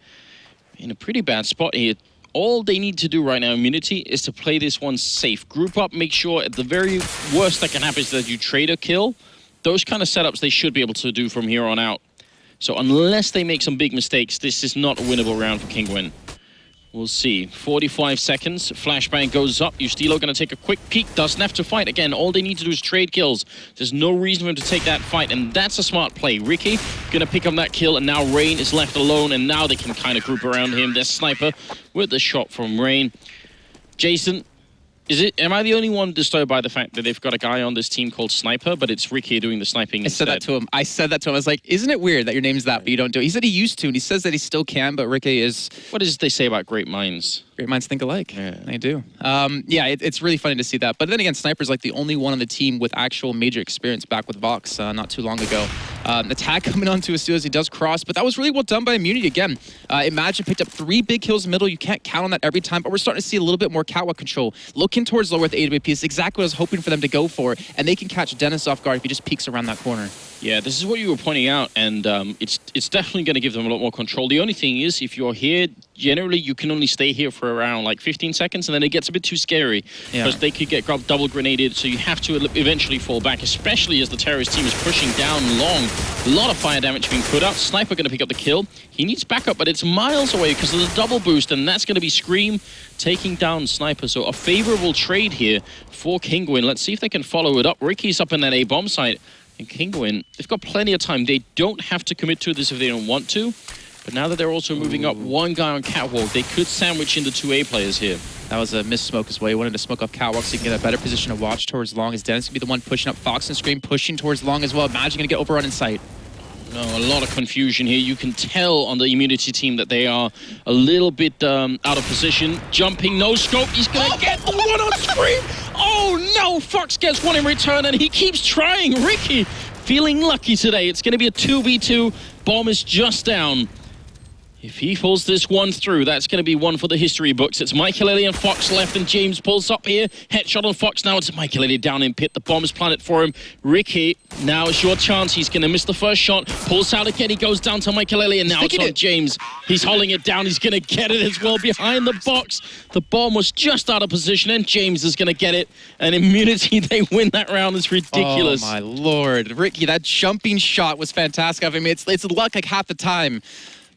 in a pretty bad spot here. All they need to do right now, Immunity, is to play this one safe. Group up, make sure at the very worst that can happen is that you trade a kill. Those kind of setups they should be able to do from here on out. So unless they make some big mistakes, this is not a winnable round for Kinguin. We'll see. 45 seconds. Flashbang goes up. Ustilo going to take a quick peek. Doesn't have to fight. Again, all they need to do is trade kills. There's no reason for him to take that fight, and that's a smart play. Ricky going to pick up that kill, and now Rain is left alone, and now they can kind of group around him. There's Sniper with the shot from Rain. Jason, am I the only one disturbed by the fact that they've got a guy on this team called Sniper, but it's Ricky doing the sniping instead? I said that to him. I was like, isn't it weird that your name's that, but you don't do it? He said he used to, and he says that he still can, but Ricky is... What does they say about great minds? Great minds think alike. Yeah. They do. Yeah, it's really funny to see that. But then again, Sniper's like the only one on the team with actual major experience back with Vox not too long ago. Attack coming onto Ustilo as he does cross, but that was really well done by Immunity again. Imagine picked up 3 big kills in the middle. You can't count on that every time, but we're starting to see a little bit more catwalk control. Looking towards lower with the AWP is exactly what I was hoping for them to go for, and they can catch Dennis off guard if he just peeks around that corner. Yeah, this is what you were pointing out, and it's definitely going to give them a lot more control. The only thing is, if you're here, generally you can only stay here for around like 15 seconds, and then it gets a bit too scary because they could get double grenaded, so you have to eventually fall back, especially as the terrorist team is pushing down long. A lot of fire damage being put out. Sniper going to pick up the kill. He needs backup, but it's miles away because of the double boost, and that's going to be Scream taking down Sniper. So a favorable trade here for Kinguin. Let's see if they can follow it up. Ricky's up in that A-bomb site. And Kinguin, they've got plenty of time. They don't have to commit to this if they don't want to. But now that they're also moving up one guy on Catwalk, they could sandwich into 2 A players here. That was a missed smoke as well. He wanted to smoke off Catwalk so he can get a better position to watch towards long. As Dennis can be the one pushing up Fox and Scream, pushing towards long as well. Imagine going to get overrun in sight. No, a lot of confusion here. You can tell on the Immunity team that they are a little bit out of position. Jumping, no scope. He's going to get the one on Scream. Oh no, Fox gets one in return and he keeps trying. Ricky feeling lucky today. It's going to be a 2v2. Bomb is just down. If he pulls this one through, that's going to be one for the history books. It's Maikelele and Fox left, and James pulls up here. Headshot on Fox. Now it's Maikelele down in pit. The bomb is planted for him. Ricky, now it's your chance. He's going to miss the first shot. Pulls out again. He goes down to Maikelele, and now it's on James. He's holding it down. He's going to get it as well behind the box. The bomb was just out of position, and James is going to get it. And Immunity, they win that round. It's ridiculous. Oh, my Lord. Ricky, that jumping shot was fantastic. I mean, it's luck like half the time.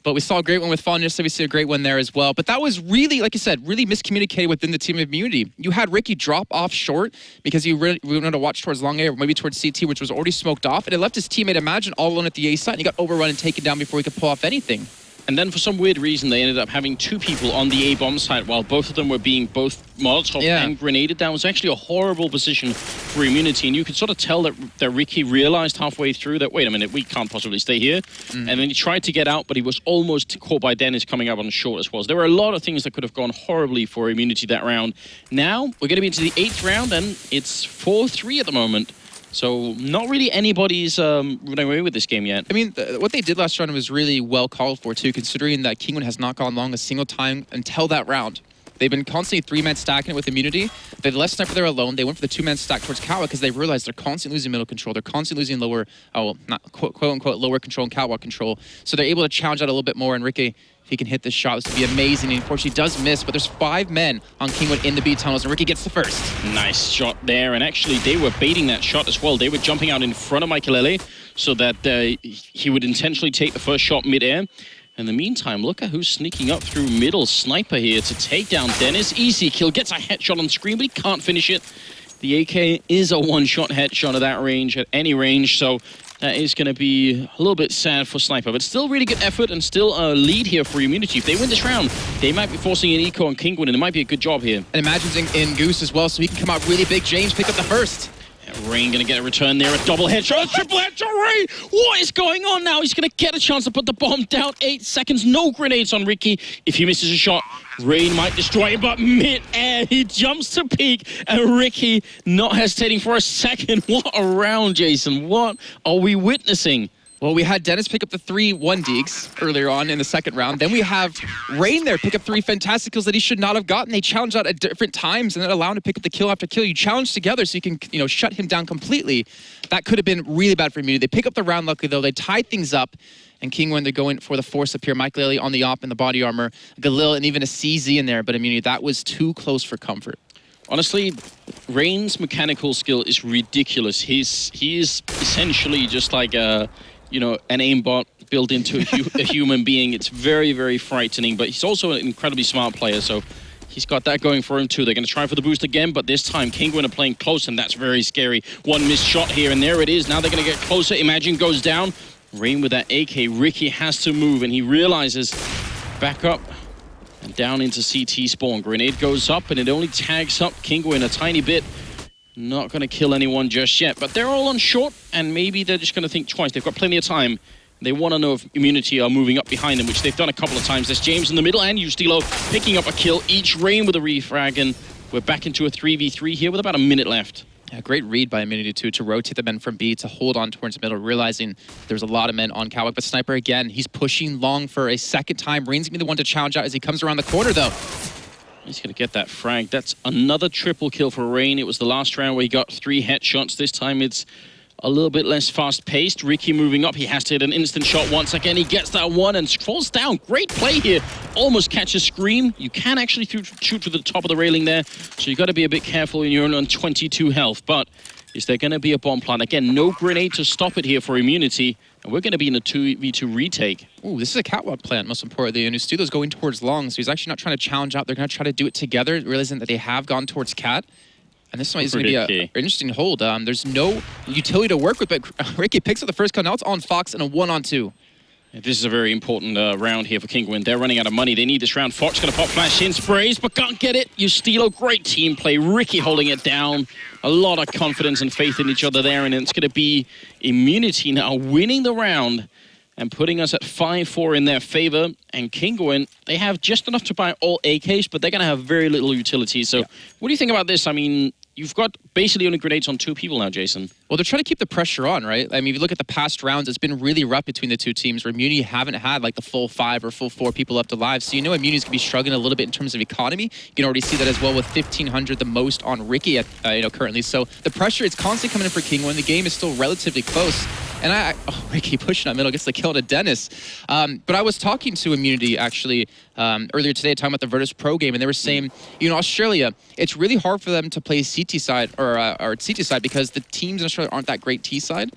But we saw a great one with Fawn yesterday. We see a great one there as well. But that was really, like you said, really miscommunicated within the team of Immunity. You had Ricky drop off short because he really wanted to watch towards long A or maybe towards CT, which was already smoked off. And it left his teammate, Imagine, all alone at the A side. And he got overrun and taken down before he could pull off anything. And then for some weird reason, they ended up having 2 people on the A-bomb site while both of them were being both Molotov and grenaded down. It was actually a horrible position for Immunity. And you could sort of tell that Ricky realized halfway through that, wait a minute, we can't possibly stay here. And then he tried to get out, but he was almost caught by Dennis coming up on short as well. So there were a lot of things that could have gone horribly for Immunity that round. Now, we're going to be into the 8th round, and it's 4-3 at the moment. So not really anybody's running away with this game yet. I mean, what they did last round was really well called for, too, considering that Kinguin has not gone long a single time until that round. They've been constantly 3-man stacking it with Immunity. They let Sniper there alone. They went for the 2-man stack towards Catwalk because they realized they're constantly losing middle control. They're constantly losing lower, not quote-unquote lower control and Catwalk control. So they're able to challenge that a little bit more. And Ricky, if he can hit this shot, this would be amazing. And unfortunately, he does miss, but there's 5 men on Kinguin in the B tunnels, and Ricky gets the first. Nice shot there, and actually they were baiting that shot as well. They were jumping out in front of Maikelele so that he would intentionally take the first shot mid-air. In the meantime, look at who's sneaking up through middle. Sniper here to take down Dennis. Easy kill, gets a headshot on screen, but he can't finish it. The AK is a one-shot headshot at that range, at any range, so That is going to be a little bit sad for Sniper, but still really good effort and still a lead here for Immunity. If they win this round, they might be forcing an eco on Kinguin, and it might be a good job here. And Imagine's in Goose as well, so he can come out really big. James pick up the first. Rain going to get a return there, a double headshot, a triple headshot, Rain! What is going on now? He's going to get a chance to put the bomb down. 8 seconds, no grenades on Ricky. If he misses a shot, Rain might destroy him, but mid-air, he jumps to peak, and Ricky not hesitating for a second. What a round, Jason. What are we witnessing? Well, we had Dennis pick up the 3 1-deeks earlier on in the second round. Then we have Rain there pick up 3 fantastic kills that he should not have gotten. They challenged out at different times and then allow him to pick up the kill after kill. You challenge together so you can, shut him down completely. That could have been really bad for Immunity. They pick up the round, luckily, though. They tied things up. And Kinguin, they're going for the force up here. Mike Lely on the op in the body armor. Galil and even a CZ in there. But Immunity, that was too close for comfort. Honestly, Rain's mechanical skill is ridiculous. He is essentially just like an aimbot built into a human being. It's very, very frightening, but he's also an incredibly smart player, so he's got that going for him too. They're going to try for the boost again, but this time Kinguin are playing close, and that's very scary. One missed shot here, and there it is. Now they're going to get closer. Imagine goes down. Rain with that AK. Ricky has to move, and he realizes back up and down into CT spawn. Grenade goes up, and it only tags up Kinguin a tiny bit. Not going to kill anyone just yet, but they're all on short, and maybe they're just going to think twice. They've got plenty of time. They want to know if Immunity are moving up behind them, which they've done a couple of times. There's James in the middle, and Ustilo picking up a kill. Each Rain with a refrag, and we're back into a 3v3 here with about a minute left. Yeah, great read by Immunity too, to rotate the men from B, to hold on towards middle, realizing there's a lot of men on Cowboy. But Sniper, again, he's pushing long for a second time. Rain's going to be the one to challenge out as he comes around the corner, though. He's going to get that frag. That's another triple kill for Rain. It was the last round where he got 3 headshots. This time it's a little bit less fast-paced. Ricky moving up. He has to hit an instant shot once again. He gets that one and falls down. Great play here. Almost catches Scream. You can actually shoot to the top of the railing there, so you got to be a bit careful when you're on 22 health. But is there going to be a bomb plant? Again, no grenade to stop it here for Immunity. And we're going to be in a 2v2 retake. Ooh, this is a catwalk plant, most importantly. And Ustilo's going towards long, so he's actually not trying to challenge out. They're going to try to do it together, realizing that they have gone towards cat. And this one is going to be an interesting hold. There's no utility to work with, but Ricky picks up the first kill. Now it's on Fox and a 1-on-2. This is a very important round here for Kinguin. They're running out of money. They need this round. Fox going to pop flash in, sprays, but can't get it. Ustilo, great team play. Ricky holding it down. A lot of confidence and faith in each other there, and it's going to be Immunity now winning the round and putting us at 5-4 in their favor. And Kinguin, they have just enough to buy all AKs, but they're going to have very little utility. So what do you think about this? I mean, you've got basically only grenades on 2 people now, Jason. Well, they're trying to keep the pressure on, right? I mean, if you look at the past rounds, it's been really rough between the two teams where Immunity haven't had like the full 5 or full 4 people left alive. So Immunity's going to be struggling a little bit in terms of economy. You can already see that as well with 1,500, the most on Ricky at, currently. So the pressure is constantly coming in for Kinguin. The game is still relatively close. And Ricky pushing up middle, gets the kill to Dennis. But I was talking to Immunity actually earlier today, talking about the Virtus Pro game, and they were saying, Australia, it's really hard for them to play CT side or CT side because the teams in Australia aren't that great T side.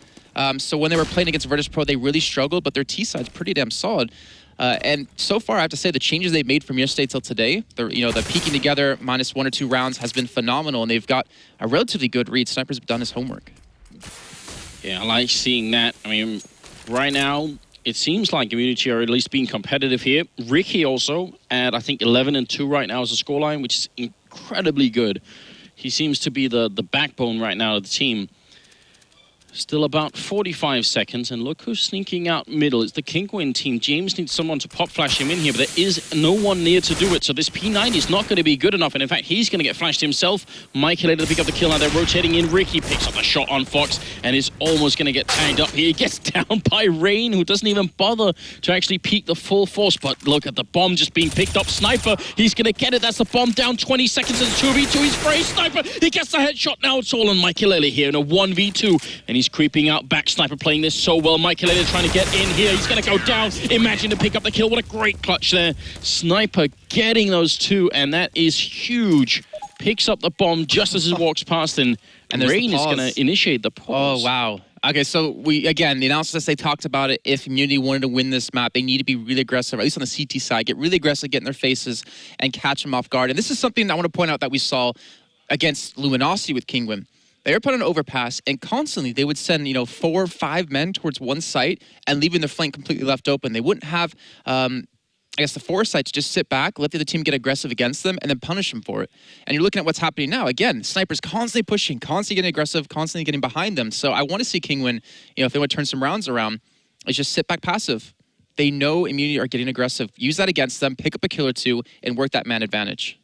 So when they were playing against Virtus Pro, they really struggled, but their T side's pretty damn solid. And so far, I have to say, the changes they've made from yesterday till today, the peaking together minus 1 or 2 rounds has been phenomenal, and they've got a relatively good read. Sniper's done his homework. Yeah, I like seeing that. I mean, right now, it seems like Immunity are at least being competitive here. Ricky also at, I think, 11-2 right now as a scoreline, which is incredibly good. He seems to be the backbone right now of the team. Still about 45 seconds, and look who's sneaking out middle. It's the Kinguin team. James needs someone to pop flash him in here, but there is no one near to do it. So this P90 is not going to be good enough, and in fact, he's going to get flashed himself. Mike later to pick up the kill. Now they're rotating in. Ricky picks up the shot on Fox, and is almost going to get tagged up here. He gets down by Rain, who doesn't even bother to actually peek the full force, but look at the bomb just being picked up. Sniper, he's going to get it. That's the bomb down 20 seconds and 2v2. He's brave. Sniper, he gets the headshot. Now it's all on Mike Lely here in a 1v2, and he's creeping out back. Sniper playing this so well. Mike Lely trying to get in here. He's going to go down. Imagine to pick up the kill. What a great clutch there. Sniper getting those 2, and that is huge. Picks up the bomb just as it walks past, and Rain is going to initiate the pause. Oh, wow. Okay, so again, the analysis, they talked about it. If Immunity wanted to win this map, they need to be really aggressive, at least on the CT side, get really aggressive, get in their faces, and catch them off guard. And this is something I want to point out that we saw against Luminosity with Kinguin. They were put on an overpass, and constantly they would send, 4 or 5 men towards one site and leaving their flank completely left open. They wouldn't have, the foresight to just sit back, let the other team get aggressive against them, and then punish them for it. And you're looking at what's happening now. Again, snipers constantly pushing, constantly getting aggressive, constantly getting behind them. So I want to see Kinguin, if they want to turn some rounds around, is just sit back passive. They know Immunity are getting aggressive. Use that against them, pick up a kill or two, and work that man advantage.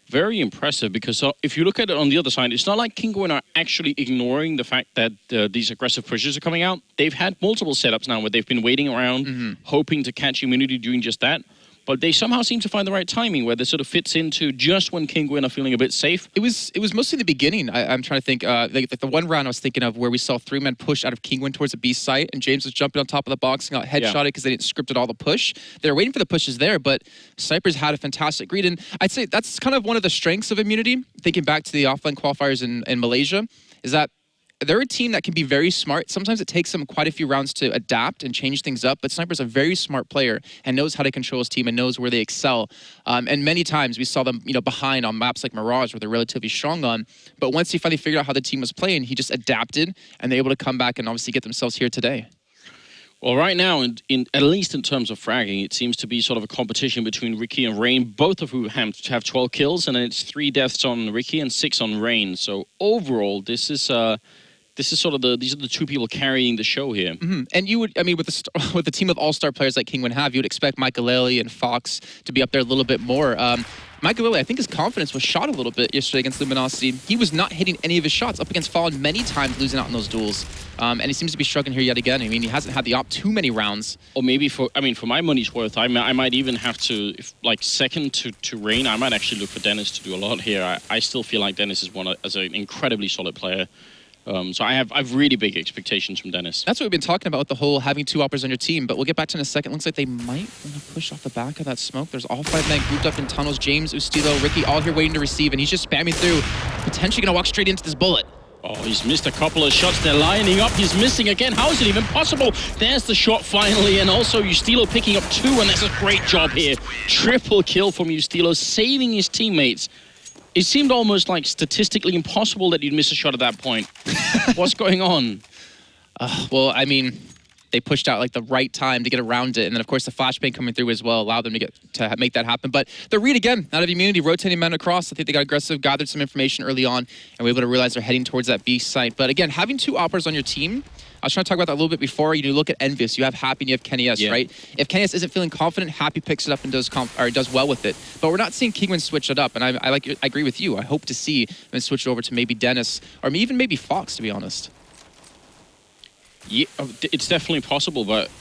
Very impressive, because if you look at it on the other side, it's not like Kinguin are actually ignoring the fact that these aggressive pushes are coming out. They've had multiple setups now where they've been waiting around, hoping to catch Immunity doing just that. But they somehow seem to find the right timing where this sort of fits into just when Kinguin are feeling a bit safe. It was mostly the beginning. I'm trying to think, like the one round I was thinking of where we saw 3 men push out of Kinguin towards the B site, and James was jumping on top of the box and got headshotted because they didn't script all the push. They were waiting for the pushes there, but Snipers had a fantastic read, and I'd say that's kind of one of the strengths of Immunity, thinking back to the offline qualifiers in Malaysia, is that they're a team that can be very smart. Sometimes it takes them quite a few rounds to adapt and change things up, but Sniper's a very smart player and knows how to control his team and knows where they excel. And many times we saw them, behind on maps like Mirage where they're relatively strong on. But once he finally figured out how the team was playing, he just adapted and they're able to come back and obviously get themselves here today. Well, right now, at least in terms of fragging, it seems to be sort of a competition between Ricky and Rain, both of who have 12 kills, and then it's 3 deaths on Ricky and 6 on Rain. So overall, this is sort of these are the 2 people carrying the show here. And you would, with the team of all-star players like Kinguin have, you would expect Michaelele and Fox to be up there a little bit more. Michaelele, I think his confidence was shot a little bit yesterday against Luminosity. He was not hitting any of his shots, up against Fallen many times, losing out in those duels. And he seems to be struggling here yet again. I mean, he hasn't had the op too many rounds. Or maybe for my money's worth, I might even have to, second to Rain, I might actually look for Dennis to do a lot here. I still feel like Dennis is an incredibly solid player. So I have really big expectations from Dennis. That's what we've been talking about with the whole having 2 oppers on your team, but we'll get back to it in a second. Looks like they might want to push off the back of that smoke. There's all 5 men grouped up in tunnels. James, Ustilo, Ricky, all here waiting to receive, and he's just spamming through, potentially going to walk straight into this bullet. Oh, he's missed a couple of shots. They're lining up. He's missing again. How is it even possible? There's the shot finally, and also Ustilo picking up 2, and that's a great job here. Triple kill from Ustilo, saving his teammates. It seemed almost like statistically impossible that you'd miss a shot at that point. What's going on? Well, I mean, they pushed out the right time to get around it, and then of course the flashbang coming through as well allowed them to make that happen. But the read again out of Immunity, rotating men across. I think they got aggressive, gathered some information early on, and were able to realize they're heading towards that B site. But again, having 2 oppers on your team, I was trying to talk about that a little bit before. You look at Envious, you have Happy and you have Kenny S, right? If Kenny S isn't feeling confident, Happy picks it up and does well with it. But we're not seeing Kinguin switch it up, and I agree with you. I hope to see them switch it over to maybe Dennis, or even maybe Fox, to be honest. Yeah, it's definitely possible, but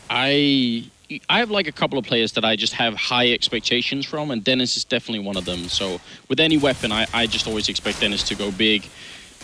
I have a couple of players that I just have high expectations from, and Dennis is definitely one of them. So with any weapon, I just always expect Dennis to go big.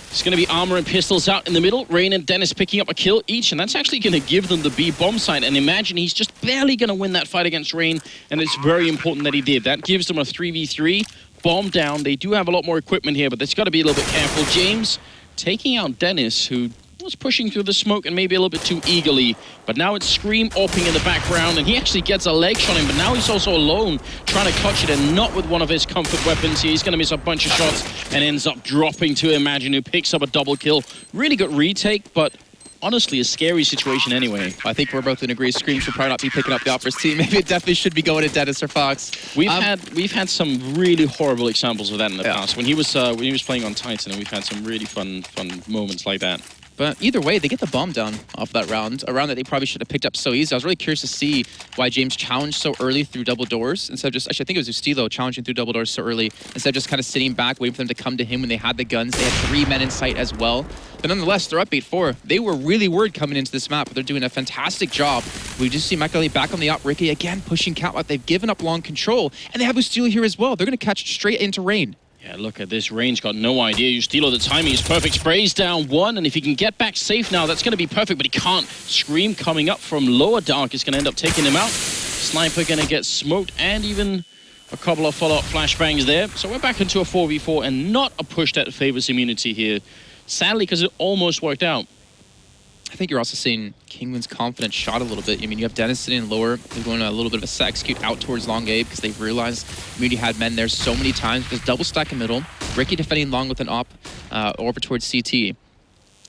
It's going to be Armor and Pistols out in the middle. Rain and Dennis picking up a kill each, and that's actually going to give them the B bomb site. And imagine he's just barely going to win that fight against Rain, and it's very important that he did. That gives them a 3v3. Bomb down. They do have a lot more equipment here, but they've got to be a little bit careful. James taking out Dennis, who was pushing through the smoke and maybe a little bit too eagerly. But now it's Scream opping in the background, and he actually gets a leg shot in, but now he's also alone trying to clutch it, and not with one of his comfort weapons. He's going to miss a bunch of shots and ends up dropping to Imagine, who picks up a double kill. Really good retake, but honestly a scary situation anyway. I think we're both going to agree Scream should probably not be picking up the Opera's team. Maybe it definitely should be going to Dennis or Fox. We've had some really horrible examples of that in the past. When he was playing on Titan, and we've had some really fun moments like that. But either way, they get the bomb down off that round, a round that they probably should have picked up so easy. I was really curious to see why James challenged so early through double doors, instead of just, actually I think it was Ustilo challenging through double doors so early, instead of just kind of sitting back, waiting for them to come to him when they had the guns. They had 3 men in sight as well. But nonetheless, they're up 8-4. They were really worried coming into this map, but they're doing a fantastic job. We just see Michaelele back on the op. Ricky again pushing Catwalk. They've given up long control, and they have Ustilo here as well. They're going to catch straight into Rain. Yeah, look at this. Rain's got no idea. Ustilo, the timing is perfect. Sprays down 1, and if he can get back safe now, that's going to be perfect, but he can't. Scream coming up from lower dark is going to end up taking him out. Sniper going to get smoked, and even a couple of follow-up flashbangs there. So we're back into a 4v4, and not a push that favors Immunity here. Sadly, because it almost worked out. I think you're also seeing Kinguin's confidence shot a little bit. I mean, you have Dennis sitting lower. They're going a little bit of a set execute out towards long A because they've realized Immunity had men there so many times. There's double stack in middle. Ricky defending long with an op over towards CT.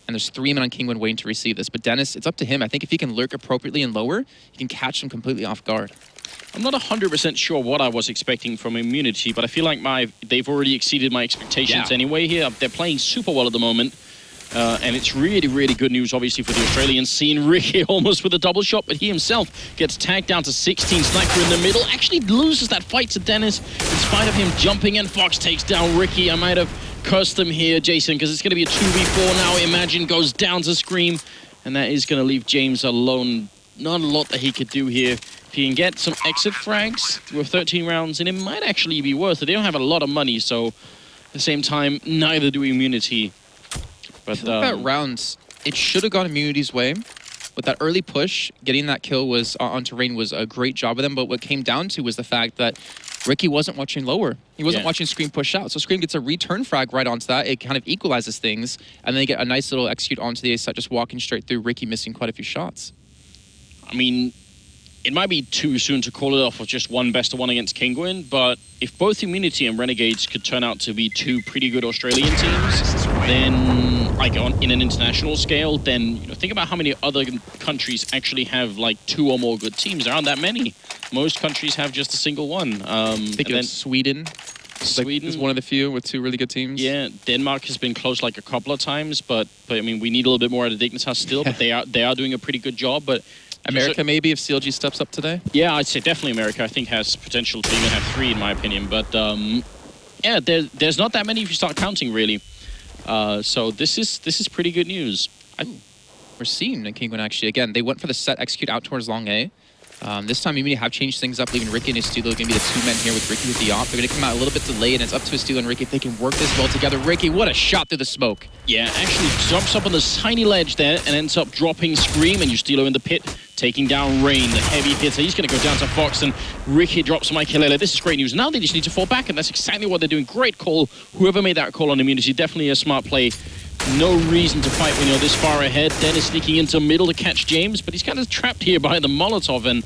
And there's 3 men on Kinguin waiting to receive this. But Dennis, it's up to him. I think if he can lurk appropriately and lower, he can catch them completely off guard. I'm not 100% sure what I was expecting from Immunity, but I feel like they've already exceeded my expectations anyway here. They're playing super well at the moment. And it's really, really good news, obviously, for the Australians. Seeing Ricky almost with a double shot, but he himself gets tagged down to 16. Sniper in the middle, actually loses that fight to Dennis, in spite of him jumping in. Fox takes down Ricky. I might have cursed them here, Jason, because it's going to be a 2v4 now. Imagine goes down to Scream, and that is going to leave James alone. Not a lot that he could do here. If he can get some exit frags with 13 rounds, and it might actually be worth it. They don't have a lot of money, so at the same time, neither do Immunity. But that rounds, it should have gone Immunity's way. With that early push, getting that kill was onto Rain was a great job of them. But what came down to was the fact that Ricky wasn't watching lower. He wasn't watching Scream push out. So Scream gets a return frag right onto that. It kind of equalizes things. And then they get a nice little execute onto the A side, just walking straight through. Ricky missing quite a few shots. I mean, it might be too soon to call it off with just one best of one against Kinguin, but if both Immunity and Renegades could turn out to be 2 pretty good Australian teams, then, like, in an international scale, then, you know, think about how many other countries actually have, like, 2 or more good teams. There aren't that many. Most countries have just a single one. Think of Sweden. Sweden is one of the few with 2 really good teams. Yeah, Denmark has been close like a couple of times, but I mean, we need a little bit more out of Dignitas still, but they are doing a pretty good job. But America maybe, if CLG steps up today? Yeah, I'd say definitely America. I think has potential to even have 3 in my opinion. But yeah, there's not that many if you start counting really. So this is pretty good news. We're seeing Kinguin actually again. They went for the set execute out towards long A. This time, Immunity have changed things up, leaving Ricky and Estilo going to be the 2 men here with Ricky with the op. They're going to come out a little bit delayed, and it's up to Estilo and Ricky if they can work this well together. Ricky, what a shot through the smoke. Yeah, actually jumps up on this tiny ledge there and ends up dropping Scream, and Estilo in the pit, taking down Rain, the heavy hitter. He's going to go down to Fox, and Ricky drops Michaelele. This is great news. Now they just need to fall back, and that's exactly what they're doing. Great call. Whoever made that call on Immunity, definitely a smart play. No reason to fight when you're this far ahead. Dennis sneaking into middle to catch James, but he's kind of trapped here by the Molotov, and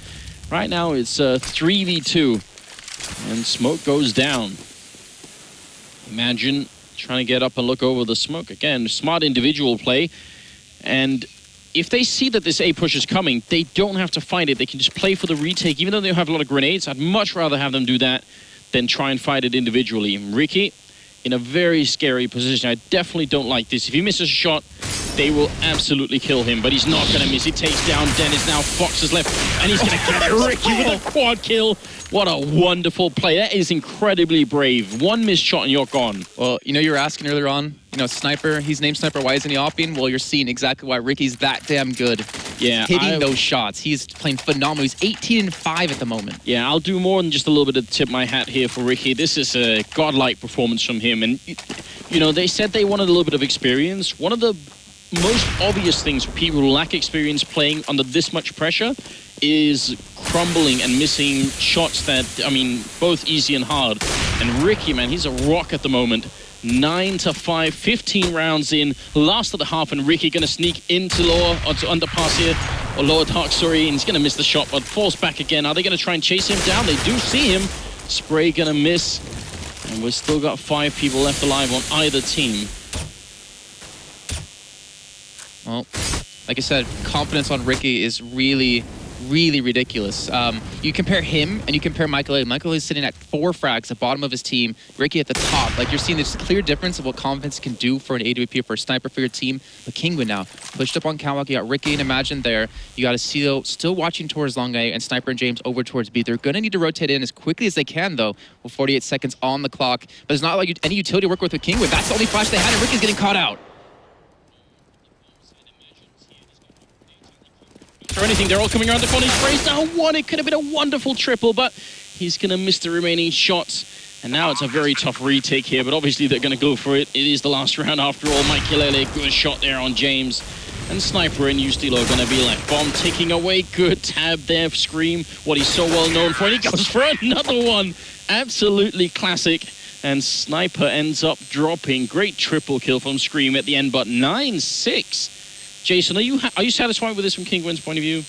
right now it's 3v2, and smoke goes down. Imagine trying to get up and look over the smoke. Again, smart individual play, and if they see that this A push is coming, they don't have to fight it. They can just play for the retake, even though they have a lot of grenades. I'd much rather have them do that than try and fight it individually. Ricky in a very scary position. I definitely don't like this. If he misses a shot, they will absolutely kill him, but he's not going to miss. He takes down Dennis. Now Fox is left, and he's going to get Ricky with a quad kill. What a wonderful play. That is incredibly brave. 1 missed shot and you're gone. Well, you know, you were asking earlier on, you know, Sniper, he's named Sniper, why isn't he opping? Well, you're seeing exactly why Ricky's that damn good. Yeah, hitting those shots. He's playing phenomenal. He's 18-5 at the moment. Yeah, I'll do more than just a little bit of tip my hat here for Ricky. This is a godlike performance from him. And, you know, they said they wanted a little bit of experience. One of the most obvious things for people who lack experience playing under this much pressure is crumbling and missing shots that, I mean, both easy and hard. And Ricky, man, he's a rock at the moment. 9-5, 15 rounds in, last of the half, and Ricky going to sneak into lower, or to underpass here, or lower dark, sorry, and he's going to miss the shot, but falls back again. Are they going to try and chase him down? They do see him. Spray going to miss, and we've still got 5 people left alive on either team. Well, like I said, confidence on Ricky is really ridiculous. You compare him and you compare Michael. Michael is sitting at 4 frags, the bottom of his team. Ricky at the top. Like, you're seeing this clear difference of what confidence can do for an AWP, for a sniper, for your team. But Kinguin now pushed up on Catwalk. You got Ricky and Imagine there. You got Acilo still watching towards long A, and Sniper and James over towards B. They're going to need to rotate in as quickly as they can, though, with 48 seconds on the clock. But it's not like any utility to work with Kinguin. That's the only flash they had, and Ricky's getting caught out. Or anything, they're all coming around the corner. He sprays down 1. It could have been a wonderful triple, but he's going to miss the remaining shots. And now it's a very tough retake here, but obviously they're going to go for it. It is the last round after all. Michaelele, good shot there on James. And Sniper and Ustilo are going to be left. Bomb ticking away. Good tab there. Scream, what he's so well known for. And he goes for another one. Absolutely classic. And Sniper ends up dropping. Great triple kill from Scream at the end, but 9-6. Jason, are you satisfied with this from Kinguin's point of view?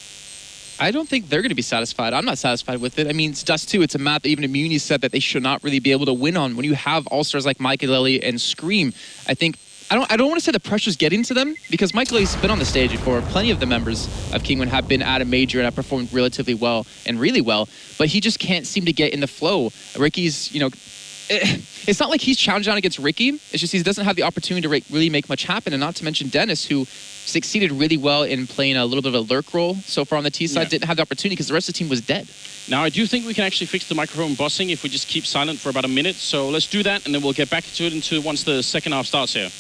I don't think they're going to be satisfied. I'm not satisfied with it. I mean, it's Dust2. It's a map that even Immunity said that they should not really be able to win on. When you have all-stars like Michael and Scream, I think I don't want to say the pressure's getting to them, because Michael's been on the stage before. Plenty of the members of Kinguin have been at a major and have performed relatively well and really well, but he just can't seem to get in the flow. Ricky's, you know, it's not like he's challenged down against Ricky. It's just he doesn't have the opportunity to really make much happen, and not to mention Dennis, who succeeded really well in playing a little bit of a lurk role so far on the T side, didn't have the opportunity because the rest of the team was dead. Now, I do think we can actually fix the microphone buzzing if we just keep silent for about a minute. So let's do that, and then we'll get back to it once the second half starts here.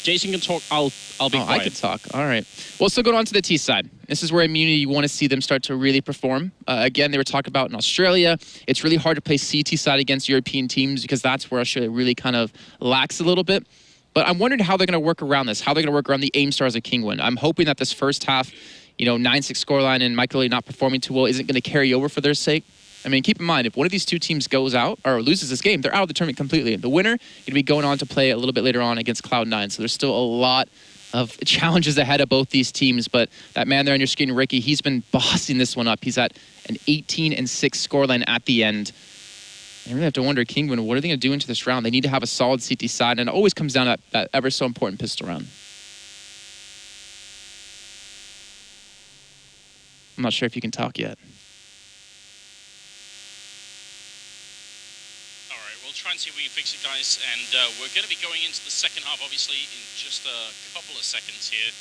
Jason can talk. I'll be quiet. I can talk. All right. Well, so going on to the T side. This is where Immunity, you want to see them start to really perform. Again, they were talking about in Australia. It's really hard to play CT side against European teams because that's where Australia really kind of lacks a little bit. But I'm wondering how they're going to work around this, how they're going to work around the aim stars of Kinguin. I'm hoping that this first half, you know, 9-6 scoreline and Michael not performing too well isn't going to carry over for their sake. I mean, keep in mind, if one of these two teams goes out or loses this game, they're out of the tournament completely. The winner going to be going on to play a little bit later on against Cloud9. So there's still a lot of challenges ahead of both these teams. But that man there on your screen, Ricky, he's been bossing this one up. He's at an 18-6 scoreline at the end. I really have to wonder, Kinguin, what are they going to do into this round? They need to have a solid CT side, and it always comes down to that ever so important pistol round. I'm not sure if you can talk yet. Try and see if we can fix it, guys, and we're going to be going into the second half, obviously, in just a couple of seconds here.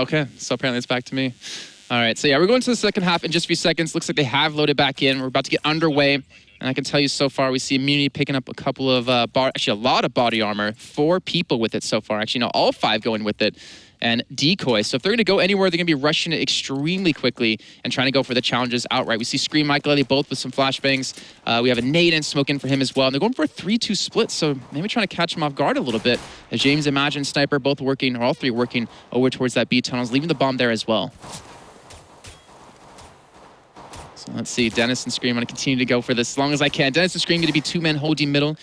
Okay, so apparently it's back to me. All right, so yeah, we're going to the second half in just a few seconds. Looks like they have loaded back in. We're about to get underway, and I can tell you so far, we see Immunity picking up a couple of, actually a lot of body armor. 4 people with it so far. Actually, no, all 5 going with it. And decoy. So if they're going to go anywhere, they're going to be rushing it extremely quickly and trying to go for the challenges outright. We see Scream, Michael, both with some flashbangs. We have a nade and smoke in for him as well. And they're going for a 3-2 split, so maybe trying to catch him off guard a little bit. As James, Imagine, Sniper, both working, or all 3 working over towards that B tunnels, leaving the bomb there as well. So let's see, Dennis and Scream, I'm going to continue to go for this as long as I can. Dennis and Scream going to be 2 men holding middle.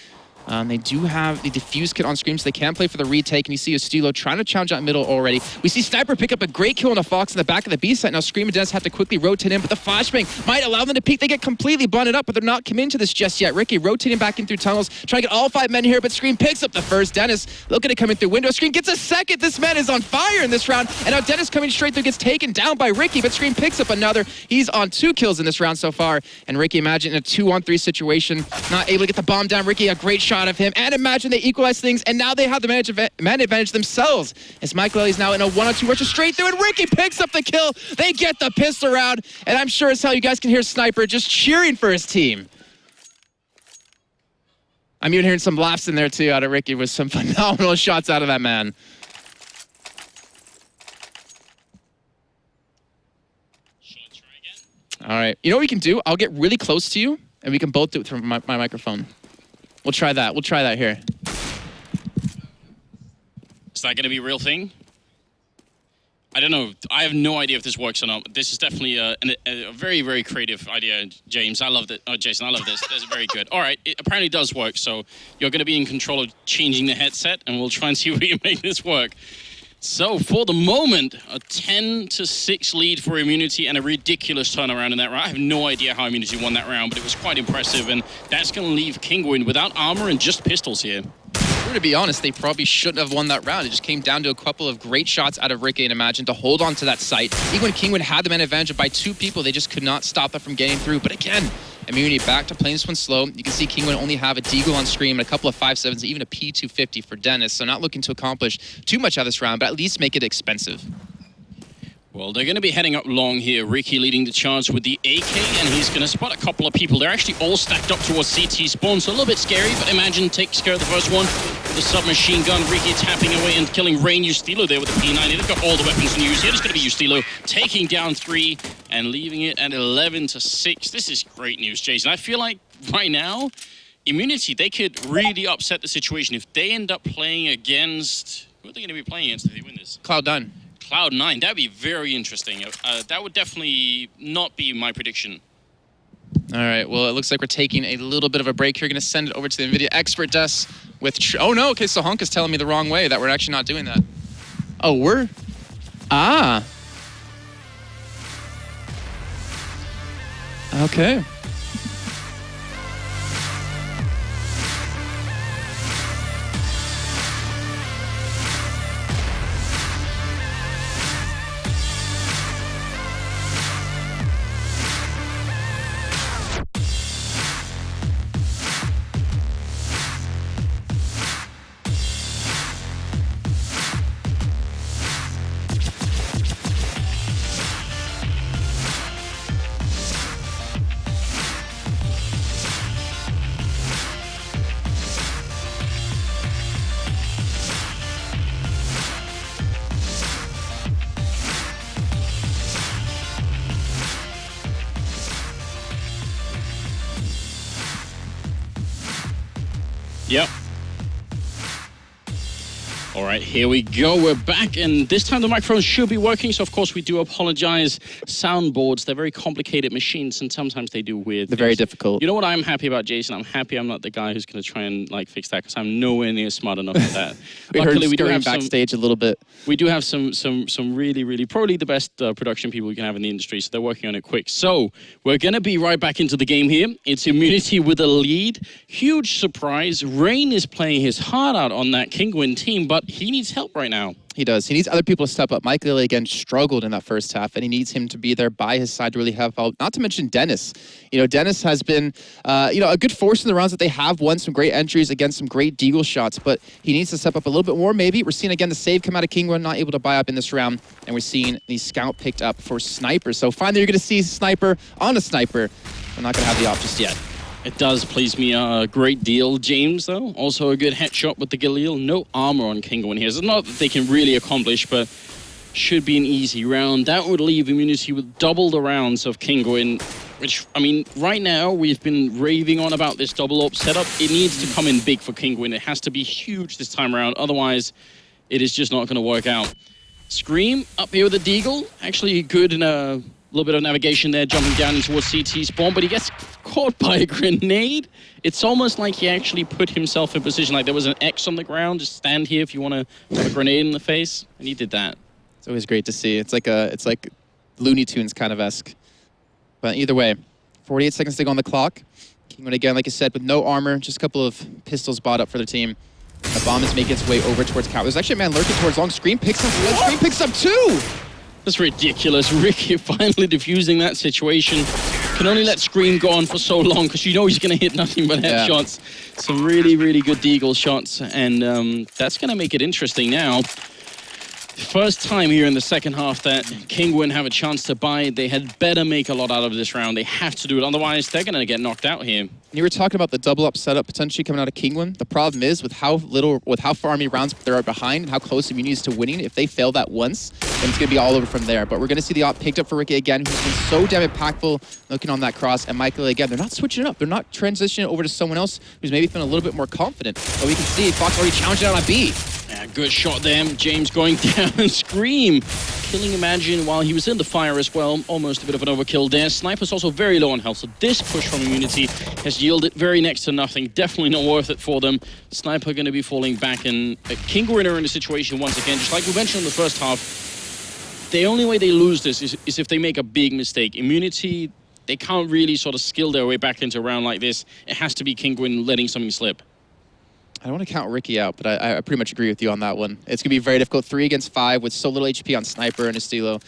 They do have the defuse kit on Scream, so they can play for the retake. And you see Estilo trying to challenge out middle already. We see Sniper pick up a great kill on a Fox in the back of the B site. Now Scream and Dennis have to quickly rotate in, but the flashbang might allow them to peek. They get completely blunted up, but they're not committing to this just yet. Ricky rotating back in through tunnels, trying to get all 5 men here, but Scream picks up the first. Dennis looking to come in through window. Scream gets a second. This man is on fire in this round. And now Dennis coming straight through gets taken down by Ricky, but Scream picks up another. He's on 2 kills in this round so far. And Ricky, Imagine in a 2-on-3 situation, not able to get the bomb down. Ricky, a great shot of him. And Imagine they equalize things, and now they have the man advantage themselves. As Michael is now in a 1-on-2 rush straight through, and Ricky picks up the kill. They get the pistol round, and I'm sure as hell you guys can hear Sniper just cheering for his team. I'm even hearing some laughs in there too out of Ricky with some phenomenal shots out of that man. All right, you know what we can do? I'll get really close to you, and we can both do it through my microphone. We'll try that. We'll try that here. Is that going to be a real thing? I don't know. I have no idea if this works or not. This is definitely a very, very creative idea, James. I love it. Oh, Jason, I love this. That's very good. All right. It apparently does work. So you're going to be in control of changing the headset, and we'll try and see if we can make this work. So for the moment, a 10-6 lead for Immunity and a ridiculous turnaround in that round. I have no idea how Immunity won that round, but it was quite impressive, and that's going to leave Kinguin without armor and just pistols here. To be honest, they probably shouldn't have won that round. It just came down to a couple of great shots out of Ricky and Imagine to hold on to that site. Even when Kinguin had the man advantage by 2 people, they just could not stop that from getting through. But again, Immunity back to playing this one slow. You can see Kinguin only have a Deagle on Scream and a couple of 5.7s, even a P250 for Dennis. So not looking to accomplish too much out of this round, but at least make it expensive. Well, they're going to be heading up long here. Ricky leading the charge with the AK, and he's going to spot a couple of people. They're actually all stacked up towards CT spawn, so a little bit scary, but Imagine takes care of the first one with the submachine gun. Ricky tapping away and killing Rain Ustilo there with the P90. They've got all the weapons in use here. It's going to be Ustilo taking down 3 and leaving it at 11-6. This is great news, Jason. I feel like right now, Immunity, they could really upset the situation. If they end up playing against... Who are they going to be playing against if they win this? Cloud9. Cloud9, that'd be very interesting. That would definitely not be my prediction. All right, well, it looks like we're taking a little bit of a break here. Going to send it over to the NVIDIA expert desk. with... Oh, no. Okay, so Honk is telling me the wrong way, that we're actually not doing that. Oh, we're... Ah. Okay. Yep. All right, here we go. We're back, and this time the microphones should be working. So, of course, we do apologize. Soundboards, they're very complicated machines, and sometimes they do weird They're things. very difficult. You know what I'm happy about, Jason? I'm happy I'm not the guy who's going to try and fix that, because I'm nowhere near smart enough for that. Luckily, we do have backstage a little bit. We do have some really, really, probably the best production people we can have in the industry, so they're working on it quick. So, we're going to be right back into the game here. It's Immunity with a lead. Huge surprise. Rain is playing his heart out on that Kinguin team, but he needs help right now. He does. He needs other people to step up. Michael, again, struggled in that first half, and he needs him to be there by his side to really help out. Not to mention Dennis. You know, Dennis has been, a good force in the rounds that they have won some great entries against some great deagle shots, but he needs to step up a little bit more, maybe. We're seeing, again, the save come out of Kinguin, not able to buy up in this round, and we're seeing the scout picked up for Sniper. So finally, you're going to see Sniper on a Sniper. We're not going to have the op just yet. It does please me a great deal, James, though. Also a good headshot with the Galil. No armor on Kinguin here. It's not that they can really accomplish, but should be an easy round. That would leave Immunity with double the rounds of Kinguin, which, I mean, right now we've been raving on about this double op setup. It needs to come in big for Kinguin. It has to be huge this time around. Otherwise, it is just not going to work out. Scream up here with the Deagle. Actually good in a little bit of navigation there, jumping down in towards CT spawn, but he gets caught by a grenade. It's almost like he actually put himself in position, like there was an X on the ground, just stand here if you want to have a grenade in the face, and he did that. It's always great to see. It's like Looney Tunes kind of esque. But either way, 48 seconds to go on the clock. Kinguin again, like I said, with no armor, just a couple of pistols bought up for the team. The bomb is making its way over towards Cat. There's actually a man lurking towards long. Scream picks up one. Scream picks up two. That's ridiculous. Ricky finally diffusing that situation. Can only let Scream go on for so long because you know he's going to hit nothing but headshots. Some really, really good Deagle shots, and that's going to make it interesting now. First time here in the second half that Kinguin have a chance to buy. They had better make a lot out of this round. They have to do it, otherwise they're going to get knocked out here. You were talking about the double up setup potentially coming out of Kinguin. The problem is with how far many rounds there are behind and how close Immunity is to winning, if they fail that once, then it's going to be all over from there. But we're going to see the op picked up for Ricky again, who's been so damn impactful looking on that cross. And Michael, again, they're not switching it up. They're not transitioning over to someone else who's maybe feeling a little bit more confident. But we can see Fox already challenged out on B. Yeah, good shot there. James going down and Scream. Killing Imagine while he was in the fire as well. Almost a bit of an overkill there. Sniper's also very low on health, so this push from Immunity has yielded very next to nothing. Definitely not worth it for them. Sniper going to be falling back, and Kinguin are in a situation once again, just like we mentioned in the first half. The only way they lose this is if they make a big mistake. Immunity, they can't really sort of skill their way back into a round like this. It has to be Kinguin letting something slip. I don't want to count Ricky out, but I pretty much agree with you on that one. It's going to be very difficult. 3 against 5 with so little HP on Sniper and Estilo.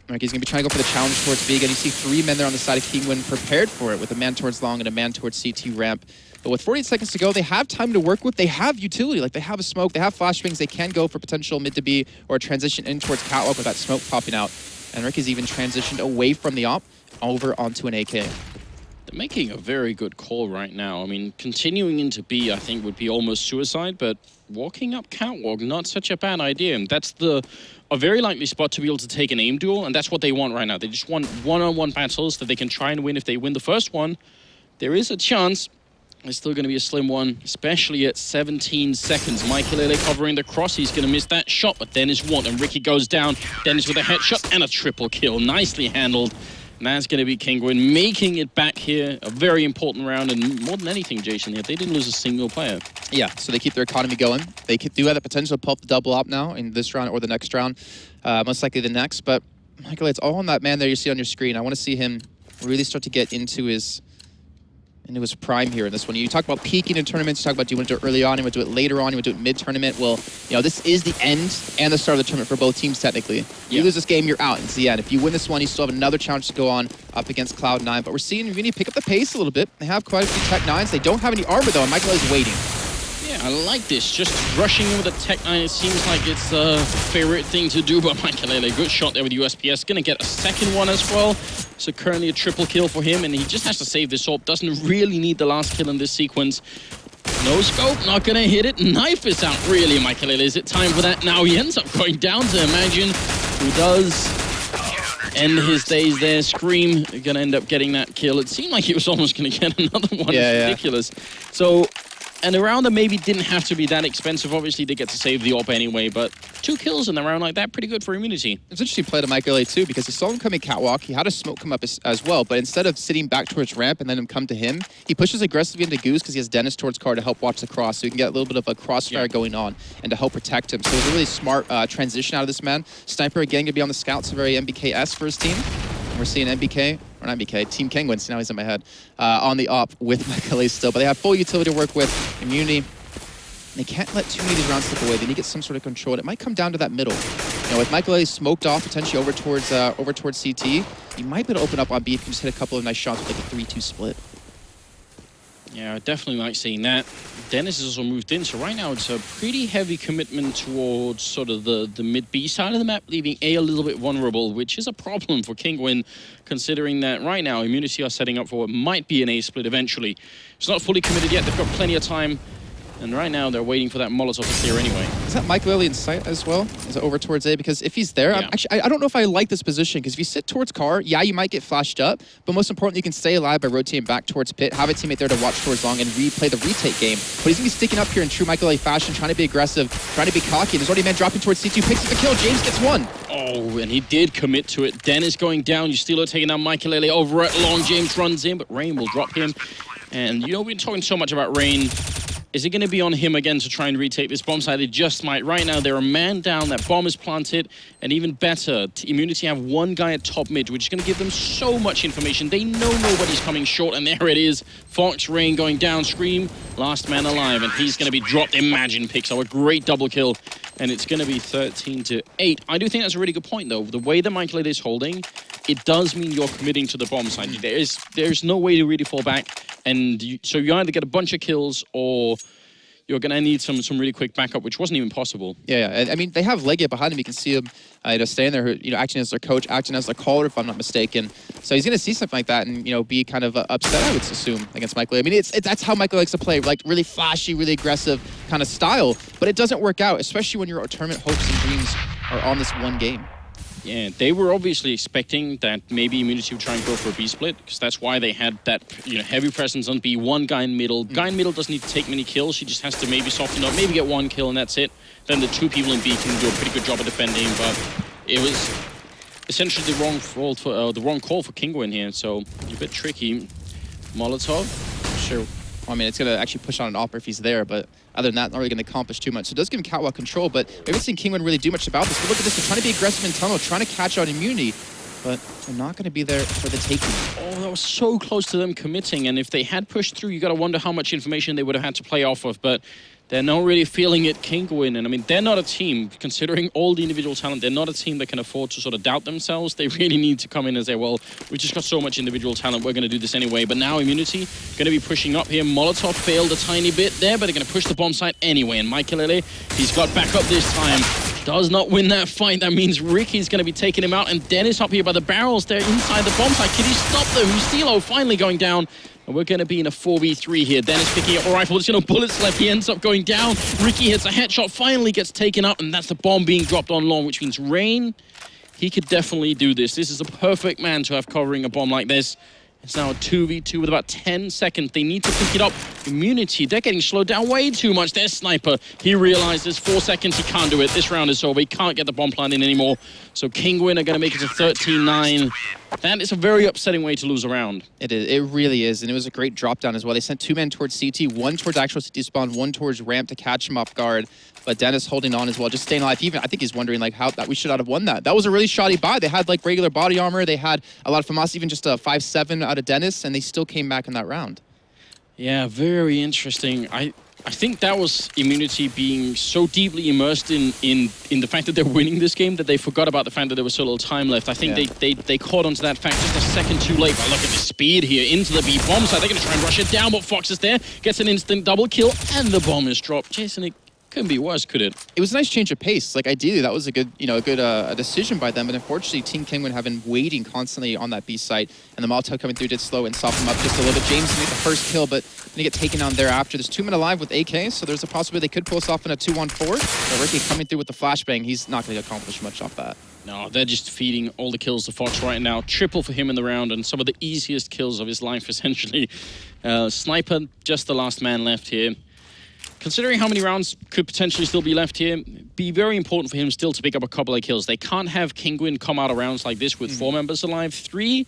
Ricky's going to be trying to go for the challenge towards B. And you see 3 men there on the side of Kinguin prepared for it with a man towards long and a man towards CT ramp. But with 48 seconds to go, they have time to work with. They have utility. Like, they have a smoke. They have flashbangs. They can go for potential mid to B or transition in towards Catwalk with that smoke popping out. And Ricky's even transitioned away from the op over onto an AK. They're making a very good call right now. I mean, continuing into B, I think, would be almost suicide, but walking up Catwalk, not such a bad idea. And that's a very likely spot to be able to take an aim duel, and that's what they want right now. They just want one-on-one battles that they can try and win. If they win the first one, there is a chance. It's still going to be a slim one, especially at 17 seconds. Mikelele covering the cross. He's going to miss that shot, but Dennis won't, and Ricky goes down. Dennis with a headshot and a triple kill. Nicely handled. And that's going to be Kinguin making it back here. A very important round, and more than anything, Jason, here, they didn't lose a single player. Yeah, so they keep their economy going. They do have the potential to pull up the double up now in this round or the next round. Most likely the next, but Michael, it's all on that man there you see on your screen. I want to see him really start to get into his prime here in this one. You talk about peaking in tournaments, you talk about do you want to do it early on, you want to do it later on, you want to do it mid-tournament. Well, you know, this is the end and the start of the tournament for both teams, technically. You lose this game, you're out. It's the end. If you win this one, you still have another challenge to go on up against Cloud9. But we're seeing Uni pick up the pace a little bit. They have quite a few Tech 9s. They don't have any armor, though, and Michael is waiting. Yeah, I like this. Just rushing in with a Tech 9, it seems like it's a favorite thing to do by Michael. Good shot there with USPS. Gonna get a second one as well. So currently a triple kill for him, and he just has to save this AWP. Doesn't really need the last kill in this sequence. No scope, not gonna hit it. Knife is out, really, Michael. Is it time for that? Now he ends up going down to Imagine, who does end his days there. Scream gonna end up getting that kill. It seemed like he was almost gonna get another one. It's ridiculous. So, and the round that maybe didn't have to be that expensive. Obviously, they get to save the AWP anyway, but 2 kills in the round like that, pretty good for Immunity. It's interesting play to Michael A too, because he saw him coming catwalk. He had a smoke come up as well, but instead of sitting back towards ramp and then him come to him, he pushes aggressively into Goose because he has Dennis towards car to help watch the cross, so he can get a little bit of a crossfire going on and to help protect him. So it was a really smart transition out of this man. Sniper again going to be on the scouts, very MBK-esque for his team. We're seeing MBK, or not MBK, Team Kinguin, so now he's in my head, on the op with Michael A still. But they have full utility to work with, Immunity. They can't let too many of these rounds slip away. They need to get some sort of control. It might come down to that middle. You know, with Michael A smoked off potentially over towards CT, he might be able to open up on B if he can just hit a couple of nice shots with like a 3-2 split. Yeah, I definitely like seeing that. Dennis has also moved in, so right now it's a pretty heavy commitment towards sort of the mid-B side of the map, leaving A little bit vulnerable, which is a problem for Kinguin, considering that right now Immunity are setting up for what might be an A split eventually. It's not fully committed yet, they've got plenty of time. And right now, they're waiting for that Molotov to clear anyway. Is that Mike Lilly in sight as well? Is it over towards A? Because if he's there, I don't know if I like this position, because if you sit towards car, yeah, you might get flashed up, but most importantly, you can stay alive by rotating back towards pit, have a teammate there to watch towards long, and replay the retake game. But he's going to be sticking up here in true Michael A fashion, trying to be aggressive, trying to be cocky. There's already a man dropping towards C2, picks up the kill, James gets one. Oh, and he did commit to it. Dennis going down, you still are taking down Michael A over at long. James runs in, but Rain will drop him. And, you know, we've been talking so much about Rain. Is it going to be on him again to try and retake this bomb site? It just might. Right now, they're a man down. That bomb is planted. And even better, Immunity have one guy at top mid, which is going to give them so much information. They know nobody's coming short, and there it is. Fox, Rain going down. Scream, last man alive, and he's going to be dropped. Imagine picks up a great double kill, and it's going to be 13-8. I do think that's a really good point, though. The way that Michael is holding, it does mean you're committing to the bomb site. There's no way to really fall back. And so you either get a bunch of kills or you're going to need some really quick backup, which wasn't even possible. Yeah. I mean, they have Leggett behind him. You can see him staying there, acting as their coach, acting as their caller, if I'm not mistaken. So he's going to see something like that and, be kind of upset, I would assume, against Michael. I mean, that's how Michael likes to play, like really flashy, really aggressive kind of style. But it doesn't work out, especially when your tournament hopes and dreams are on this one game. Yeah, they were obviously expecting that maybe Immunity would try and go for a B split, because that's why they had that heavy presence on B. One guy in middle. Guy in middle doesn't need to take many kills. He just has to maybe soften up, maybe get one kill, and that's it. Then the 2 people in B can do a pretty good job of defending, but it was essentially the wrong call for Kinguin here, so a bit tricky. Molotov, sure. I mean, it's going to actually push on an op if he's there, but other than that, not really going to accomplish too much. So it does give him catwalk control, but we haven't seen Kinguin really do much about this. But look at this, they're trying to be aggressive in tunnel, trying to catch out Immunity, but they're not going to be there for the taking. Oh, that was so close to them committing, and if they had pushed through, you got to wonder how much information they would have had to play off of, but they're not really feeling it, Kinguin. And I mean, they're not a team, considering all the individual talent, they're not a team that can afford to sort of doubt themselves. They really need to come in and say, well, we've just got so much individual talent, we're going to do this anyway. But now Immunity going to be pushing up here. Molotov failed a tiny bit there, but they're going to push the bomb site anyway. And Michael Lele, he's got back up this time. Does not win that fight. That means Ricky's going to be taking him out. And Dennis up here by the barrels there inside the bomb site. Can he stop them? Stilo finally going down. And we're going to be in a 4v3 here. Dennis picking up a rifle. There's no bullets left. He ends up going down. Ricky hits a headshot, finally gets taken out, and that's the bomb being dropped on long, which means Rain, he could definitely do this. This is a perfect man to have covering a bomb like this. It's now a 2v2 with about 10 seconds. They need to pick it up. Immunity, they're getting slowed down way too much. Their sniper, he realizes 4 seconds, he can't do it. This round is over. He can't get the bomb plant in anymore. So Kinguin are going to make it to 13-9. That is a very upsetting way to lose a round. It is. It really is, and it was a great drop down as well. They sent 2 men towards CT, 1 towards actual CT spawn, 1 towards ramp to catch him off guard. But Dennis holding on as well, just staying alive. Even I think he's wondering like how that we should not have won that. That was a really shoddy buy. They had like regular body armor. They had a lot of FAMAS, even just a 5-7 out of Dennis, and they still came back in that round. Yeah, very interesting. I think that was Immunity being so deeply immersed in the fact that they're winning this game that they forgot about the fact that there was so little time left. I think they caught onto that fact just a second too late. But look at the speed here into the B bomb side. They're going to try and rush it down, but Fox is there, gets an instant double kill, and the bomb is dropped. Jason, it couldn't be worse, could it? It was a nice change of pace. Like ideally, that was a good, decision by them. But unfortunately, Team Kinguin have been waiting constantly on that B site, and the Molotov coming through did slow and soften them up just a little bit. James made the first kill, but they get taken down thereafter. There's 2 men alive with AK, so there's a possibility they could pull us off in a 2-on-4. But Ricky coming through with the flashbang, he's not going to accomplish much off that. No, they're just feeding all the kills to Fox right now. Triple for him in the round, and some of the easiest kills of his life, essentially. Sniper, just the last man left here. Considering how many rounds could potentially still be left here, be very important for him still to pick up a couple of kills. They can't have Kinguin come out of rounds like this with 4 members alive. 3,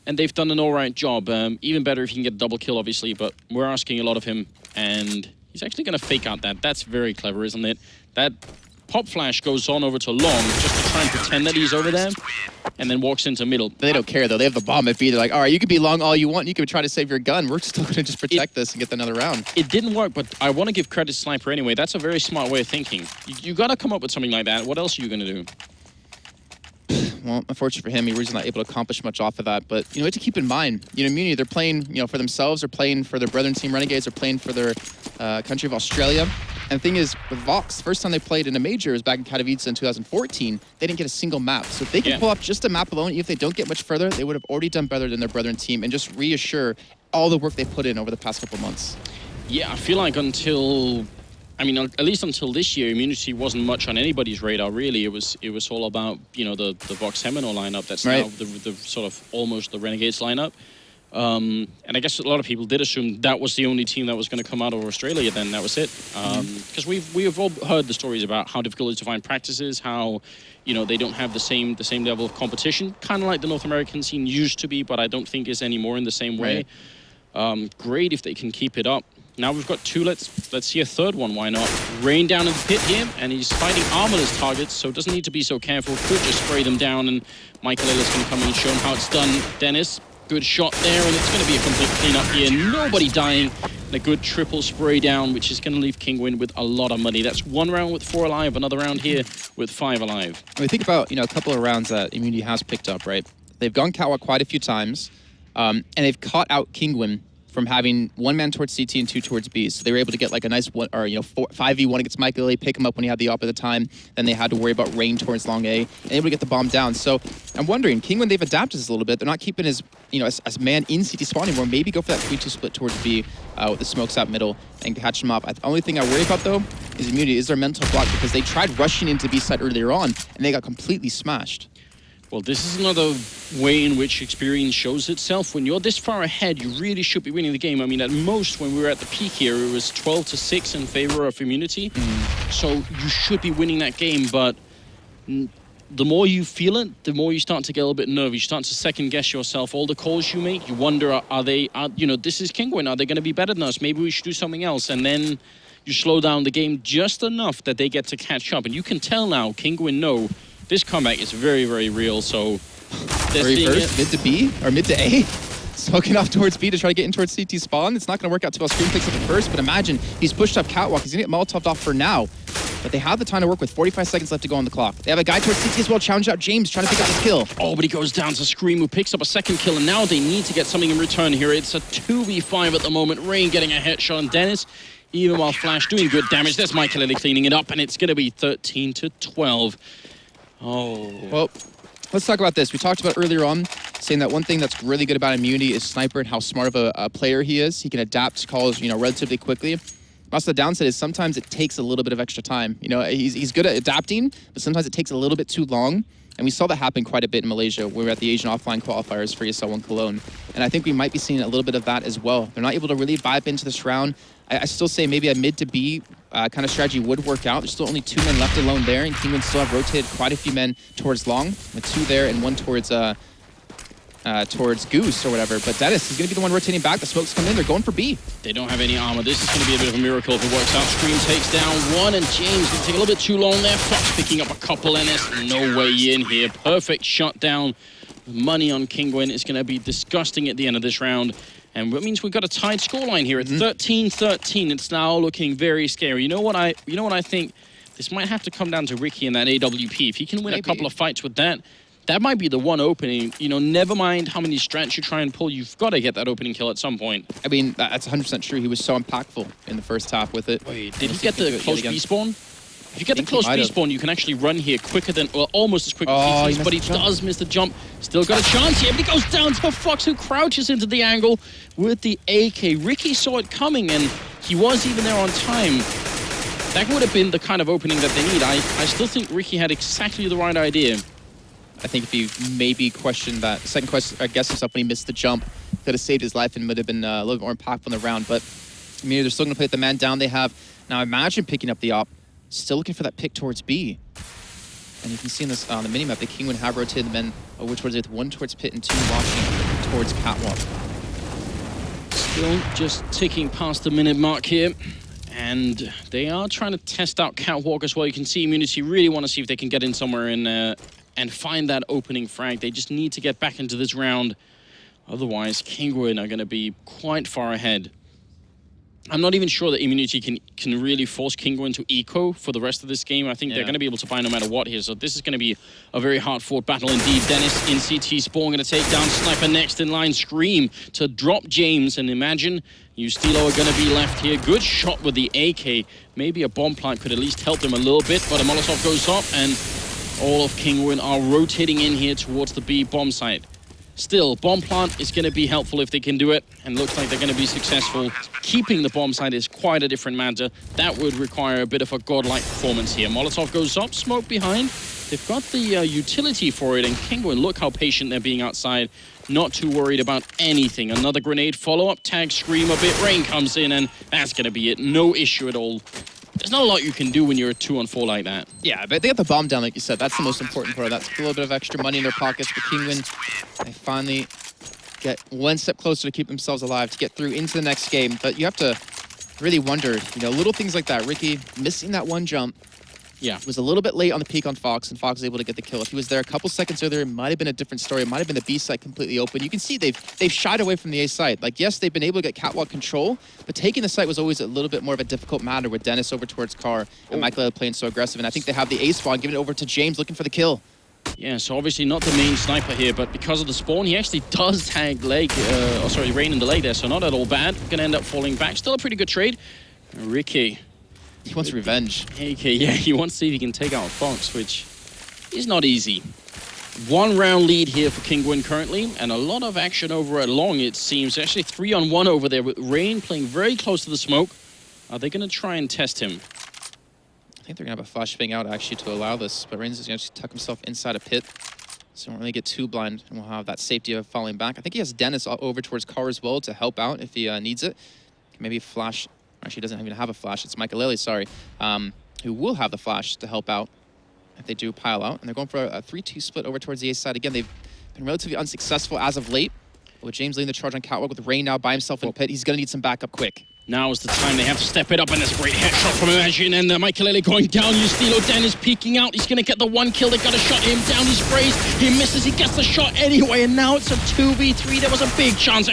and they've done an all right job. Even better if he can get a double kill, obviously, but we're asking a lot of him, and he's actually going to fake out that. That's very clever, isn't it? That pop flash goes on over to long just to try and pretend that he's over there, and then walks into middle. They don't care, though. They have the bomb at B. They're like, all right, you can be long all you want. You can try to save your gun. We're still going to just protect this and get another round. It didn't work, but I want to give credit to Sniper anyway. That's a very smart way of thinking. You got to come up with something like that. What else are you going to do? Well, unfortunately for him, he was not able to accomplish much off of that. But, you know, to keep in mind, Immunity, they're playing, for themselves, they're playing for their brethren team Renegades, they're playing for their country of Australia. And the thing is, with Vox, first time they played in a major was back in Katowice in 2014. They didn't get a single map. So if they can pull up just a map alone, even if they don't get much further, they would have already done better than their brethren team and just reassure all the work they put in over the past couple months. Yeah, I feel like at least until this year, Immunity wasn't much on anybody's radar, really. It was all about, the Vox Seminole lineup. That's now the sort of almost the Renegades lineup. And I guess a lot of people did assume that was the only team that was going to come out of Australia then. That was it. Because we have all heard the stories about how difficult it is to find practices, how, they don't have the same level of competition, kind of like the North American scene used to be, but I don't think is anymore in the same way. Great if they can keep it up. Now we've got 2, let's see a third one, why not? Rain down in the pit here, and he's fighting armorless targets, so doesn't need to be so careful. Could just spray them down, and Michael Ellis can come in and show him how it's done. Dennis, good shot there, and it's going to be a complete cleanup here. Nobody dying, and a good triple spray down, which is going to leave Kinguin with a lot of money. That's 1 round with 4 alive, another round here with 5 alive. When we think about, a couple of rounds that Immunity has picked up, right? They've gone catwalk quite a few times, and they've caught out Kinguin from having 1 man towards CT and 2 towards B. So they were able to get like a nice 5v1 against Michael A, pick him up when he had the op at the time. Then they had to worry about rain towards long A, and able to get the bomb down. So I'm wondering, Kinguin, they've adapted this a little bit. They're not keeping as man in CT spawn anymore. Maybe go for that 3-2 split towards B with the smokes out middle and catch them up. The only thing I worry about though is Immunity, is their mental block, because they tried rushing into B side earlier on and they got completely smashed. Well, this is another way in which experience shows itself. When you're this far ahead, you really should be winning the game. I mean, at most, when we were at the peak here, it was 12-6 in favor of Immunity. So you should be winning that game, but the more you feel it, the more you start to get a little bit nervous. You start to second-guess yourself. All the calls you make, you wonder, this is Kinguin. Are they going to be better than us? Maybe we should do something else. And then you slow down the game just enough that they get to catch up. And you can tell now, Kinguin know this comeback is very, very real, so they're seeing it. Mid to B, or mid to A, smoking off towards B to try to get in towards CT spawn. It's not going to work out too well. Scream picks up the first, but imagine he's pushed up catwalk. He's going to get Molotoved off for now, but they have the time to work with 45 seconds left to go on the clock. They have a guy towards CT as well, challenge out James, trying to pick up his kill. Oh, but he goes down to Scream, who picks up a second kill, and now they need to get something in return here. It's a 2v5 at the moment. Rain getting a headshot on Dennis, even while Flash doing good damage. There's Michael Ellie cleaning it up, and it's going to be 13-12. Oh. Well, let's talk about this. We talked about earlier on saying that one thing that's really good about Immunity is Sniper and how smart of a player he is. He can adapt calls, relatively quickly. Also, the downside is sometimes it takes a little bit of extra time. He's good at adapting, but sometimes it takes a little bit too long. And we saw that happen quite a bit in Malaysia when we were at the Asian offline qualifiers for ESL One Cologne. And I think we might be seeing a little bit of that as well. They're not able to really vibe into this round. I still say maybe a mid to B kind of strategy would work out. There's still only 2 men left alone there, and Kinguin still have rotated quite a few men towards long, with 2 there and 1 towards towards Goose or whatever. But Dennis is going to be the one rotating back. The smokes come in. They're going for B. They don't have any armor. This is going to be a bit of a miracle if it works out. Scream takes down one, and James going to take a little bit too long there. Fox picking up a couple, NS. No way in here. Perfect shutdown. Money on Kinguin is going to be disgusting at the end of this round. And that means we've got a tied scoreline here. It's 13-13. It's now looking very scary. You know what I think? This might have to come down to Ricky and that AWP. If he can win a couple of fights with that, that might be the one opening. You know, never mind how many strats you try and pull, you've got to get that opening kill at some point. I mean, that's 100% true. He was so impactful in the first half with it. Wait, did he get the close B spawn? If you get the close B spawn, you can actually run here quicker than, well, almost as quick as he does, but he does miss the jump. Still got a chance here, but he goes down to Fox, who crouches into the angle with the AK. Ricky saw it coming, and he was even there on time. That would have been the kind of opening that they need. I still think Ricky had exactly the right idea. I think if he maybe questioned that second question, I guess himself when he missed the jump, could have saved his life and would have been a little bit more impactful in the round. But I mean, they're still going to play the man down. They have now. Imagine picking up the op, still looking for that pick towards B. And you can see in this on the minimap, the Kinguin have rotated the men over towards it, one towards pit and two watching towards catwalk. Still just ticking past the minute mark here. And they are trying to test out catwalk as well. You can see Immunity really want to see if they can get in somewhere and find that opening frag. They just need to get back into this round. Otherwise, Kinguin are going to be quite far ahead. I'm not even sure that Immunity can really force Kinguin to eco for the rest of this game. I think they're going to be able to buy no matter what here. So this is going to be a very hard-fought battle indeed. Dennis in CT spawn going to take down Sniper next in line. Scream to drop James. And imagine Ustilo are going to be left here. Good shot with the AK. Maybe a bomb plant could at least help them a little bit. But a Molotov goes up and all of Kinguin are rotating in here towards the B bomb site. Still, bomb plant is going to be helpful if they can do it, and looks like they're going to be successful. Keeping the bomb site is quite a different matter. That would require a bit of a godlike performance here. Molotov goes up, smoke behind. They've got the utility for it, and Kinguin, look how patient they're being outside. Not too worried about anything. Another grenade follow-up, tag Scream a bit. Rain comes in, and that's going to be it. No issue at all. There's not a lot you can do when you're a 2-on-4 like that. Yeah, but they got the bomb down, like you said. That's the most important part. That's a little bit of extra money in their pockets. But Kinguin, they finally get one step closer to keep themselves alive, to get through into the next game. But you have to really wonder, you know, little things like that. Ricky missing that one jump. Yeah, was a little bit late on the peak on Fox, and Fox was able to get the kill. If he was there a couple seconds earlier, it might have been a different story. It might have been the B site completely open. You can see they've shied away from the A site. Like, yes, they've been able to get catwalk control, but taking the site was always a little bit more of a difficult matter with Dennis over towards Carr and Michael playing so aggressive. And I think they have the A spawn, giving it over to James, looking for the kill. Yeah, so obviously not the main sniper here, but because of the spawn, he actually does tag leg, Rain in the leg there, so not at all bad. Gonna end up falling back. Still a pretty good trade. Ricky. He wants revenge. AK, yeah, he wants to see if he can take out Fox, which is not easy. 1 round lead here for Kinguin currently, and a lot of action over at Long, it seems. Actually 3-on-1 over there with Rain playing very close to the smoke. Are they going to try and test him? I think they're going to have a flashbang out actually to allow this, but Rain's going to tuck himself inside a pit, so won't really get too blind, and we'll have that safety of falling back. I think he has Dennis over towards Carr as well to help out if he needs it. Maybe flash. Actually, doesn't even have a flash. It's Michael, sorry, who will have the flash to help out if they do pile out. And they're going for a 3-2 split over towards the A side. Again, they've been relatively unsuccessful as of late. With James leading the charge on catwalk with Rain now by himself in pit, he's going to need some backup quick. Now is the time they have to step it up, and there's a great headshot from Imagine, and Michael going down. Ustilo Dennis peeking out. He's going to get the 1 kill. They got to shot him down. He sprays. He misses. He gets the shot anyway, and now it's a 2v3. There was a big chance.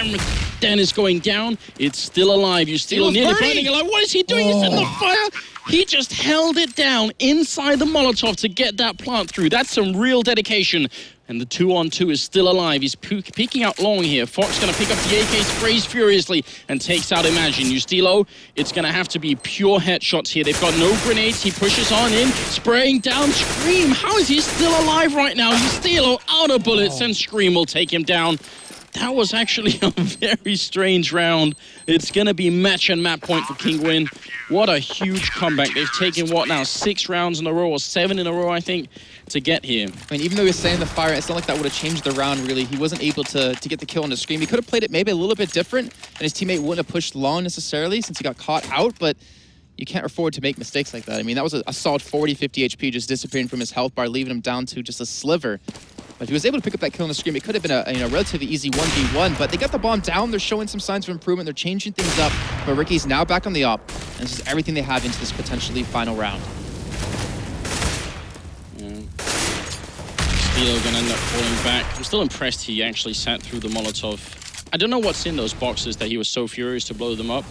Dennis going down. It's still alive. Ustilo nearly burning. Like, what is he doing? He's in the fire. He just held it down inside the Molotov to get that plant through. That's some real dedication. And the 2-on-2 is still alive. He's peeking out long here. Fox going to pick up the AK, sprays furiously, and takes out Imagine. Ustilo, it's going to have to be pure headshots here. They've got no grenades. He pushes on in, spraying down Scream. How is he still alive right now? Ustilo out of bullets, and Scream will take him down. That was actually a very strange round. It's going to be match and map point for Kinguin. What a huge comeback. They've taken, what now, 6 rounds in a row, or 7 in a row, I think, to get here. I mean, even though he was staying in the fire, it's not like that would have changed the round, really. He wasn't able to get the kill on the Scream. He could have played it maybe a little bit different, and his teammate wouldn't have pushed long necessarily since he got caught out, but you can't afford to make mistakes like that. I mean, that was a solid 40, 50 HP just disappearing from his health bar, leaving him down to just a sliver. But if he was able to pick up that kill on the screen, it could have been a relatively easy 1v1. But they got the bomb down. They're showing some signs of improvement. They're changing things up. But Ricky's now back on the op. And this is everything they have into this potentially final round. Stilo gonna end up falling back. I'm still impressed he actually sat through the Molotov. I don't know what's in those boxes that he was so furious to blow them up.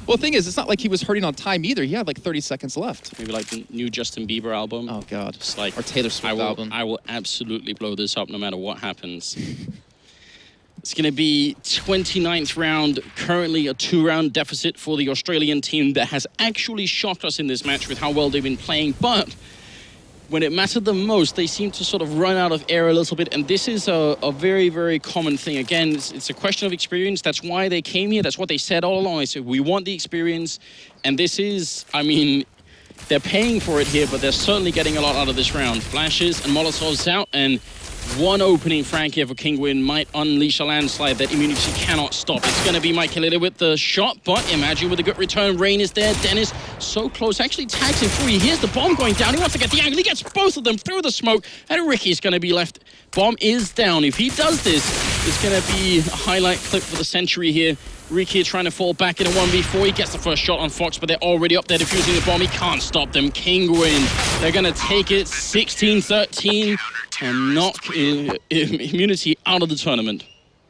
Well, the thing is, it's not like he was hurting on time either. He had like 30 seconds left. Maybe like the new Justin Bieber album. Oh, God. It's like, or Taylor Swift album. I will absolutely blow this up no matter what happens. It's going to be 29th round, currently a 2-round deficit for the Australian team that has actually shocked us in this match with how well they've been playing, but when it mattered the most, they seem to sort of run out of air a little bit, and this is a very, very common thing. Again, it's a question of experience. That's why they came here. That's what they said all along. They said, we want the experience, and this is, I mean, they're paying for it here, but they're certainly getting a lot out of this round. Flashes and Molotovs out, and one opening frag here for Kinguin might unleash a landslide that Immunity cannot stop. It's going to be Michaelita with the shot, but Imagine with a good return. Rain is there. Dennis so close, actually tags him through. He hears the bomb going down. He wants to get the angle. He gets both of them through the smoke, and Ricky's going to be left. Bomb is down. If he does this, it's going to be a highlight clip for the century here. Ricky trying to fall back in a 1v4. He gets the first shot on Fox, but they're already up there defusing the bomb. He can't stop them. Kinguin, they're going to take it 16-13 and knock Immunity out of the tournament.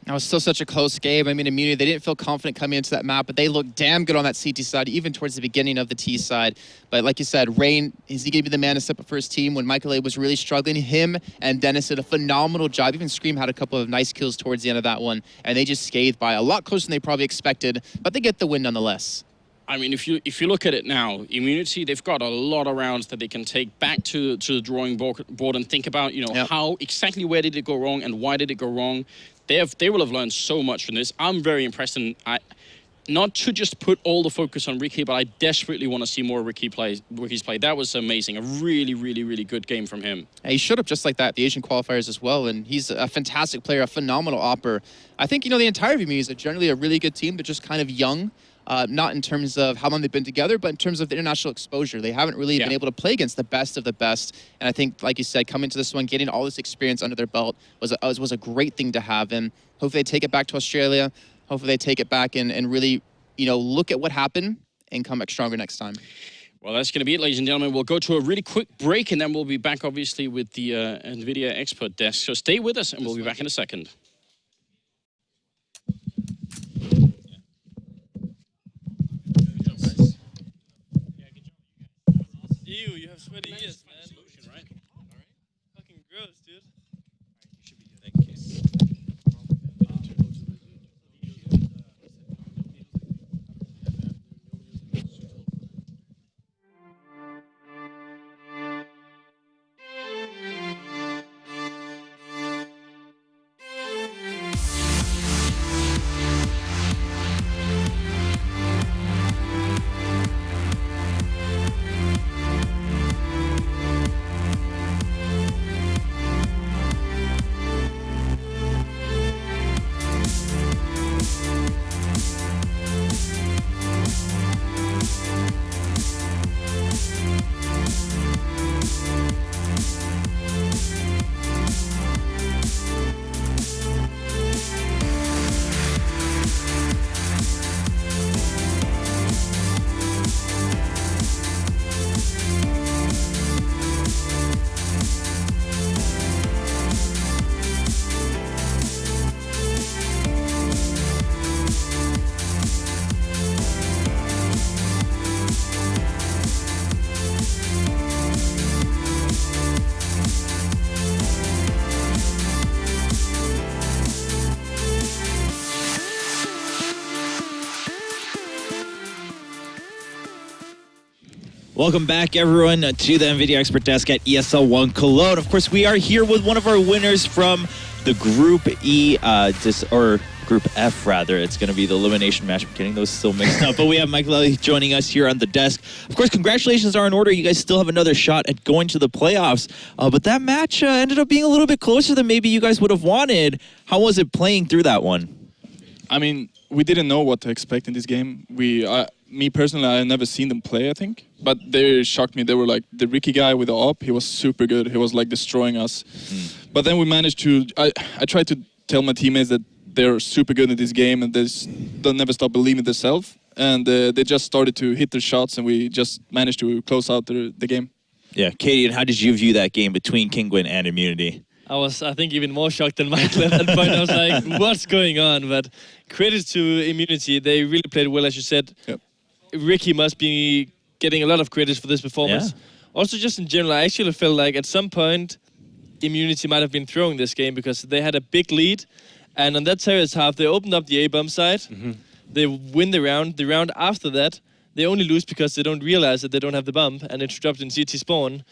That was still such a close game. I mean, Immunity, they didn't feel confident coming into that map, but they looked damn good on that CT side, even towards the beginning of the T side. But like you said, Rain, is he going to be the man to step up for his team when Michael A was really struggling? Him and Dennis did a phenomenal job. Even Scream had a couple of nice kills towards the end of that one, and they just scathed by a lot closer than they probably expected, but they get the win nonetheless. I mean, if you look at it now, Immunity, they've got a lot of rounds that they can take back to the drawing board and think about, you know, how exactly where did it go wrong and why did it go wrong. They will have learned so much from this. I'm very impressed, and not to just put all the focus on Ricky, but I desperately want to see more Ricky's play. That was amazing. A really, really, really good game from him. He showed up just like that, the Asian qualifiers as well, and he's a fantastic player, a phenomenal opper. I think, you know, the entire VME is generally a really good team, but just kind of young. Not in terms of how long they've been together, but in terms of the international exposure. They haven't really been able to play against the best of the best. And I think, like you said, coming to this one, getting all this experience under their belt was a great thing to have. And hopefully they take it back to Australia. Hopefully they take it back and really, you know, look at what happened and come back stronger next time. Well, that's going to be it, ladies and gentlemen. We'll go to a really quick break, and then we'll be back, obviously, with the NVIDIA expert desk. So stay with us, and we'll be back in a second. Ew, you have sweaty ears, man. Solution, right? Fucking gross, dude. Thank you. Welcome back, everyone, to the NVIDIA Expert Desk at ESL One Cologne. Of course, we are here with one of our winners from the Group E, or Group F, rather. It's going to be the elimination match. I'm getting those still mixed up. But we have Michael Ellie joining us here on the desk. Of course, congratulations are in order. You guys still have another shot at going to the playoffs. But that match ended up being a little bit closer than maybe you guys would have wanted. How was it playing through that one? I mean, we didn't know what to expect in this game. Me personally, I had never seen them play, I think. But they shocked me. They were like, the Ricky guy with the op, he was super good. He was like destroying us. But then we managed to. I tried to tell my teammates that they're super good at this game and they'll never stop believing in themselves. And they just started to hit their shots, and we just managed to close out the game. Yeah, Katie, and how did you view that game between Kinguin and Immunity? I was, I think, even more shocked than Michael at that point. I was like, what's going on? But credit to Immunity. They really played well, as you said. Yep. Ricky must be getting a lot of credit for this performance. Yeah. Also, just in general, I actually felt like at some point, Immunity might have been throwing this game because they had a big lead. And on that terrace half, they opened up the A-bomb side. They win the round. The round after that, they only lose because they don't realize that they don't have the bomb, and it's dropped in CT spawn.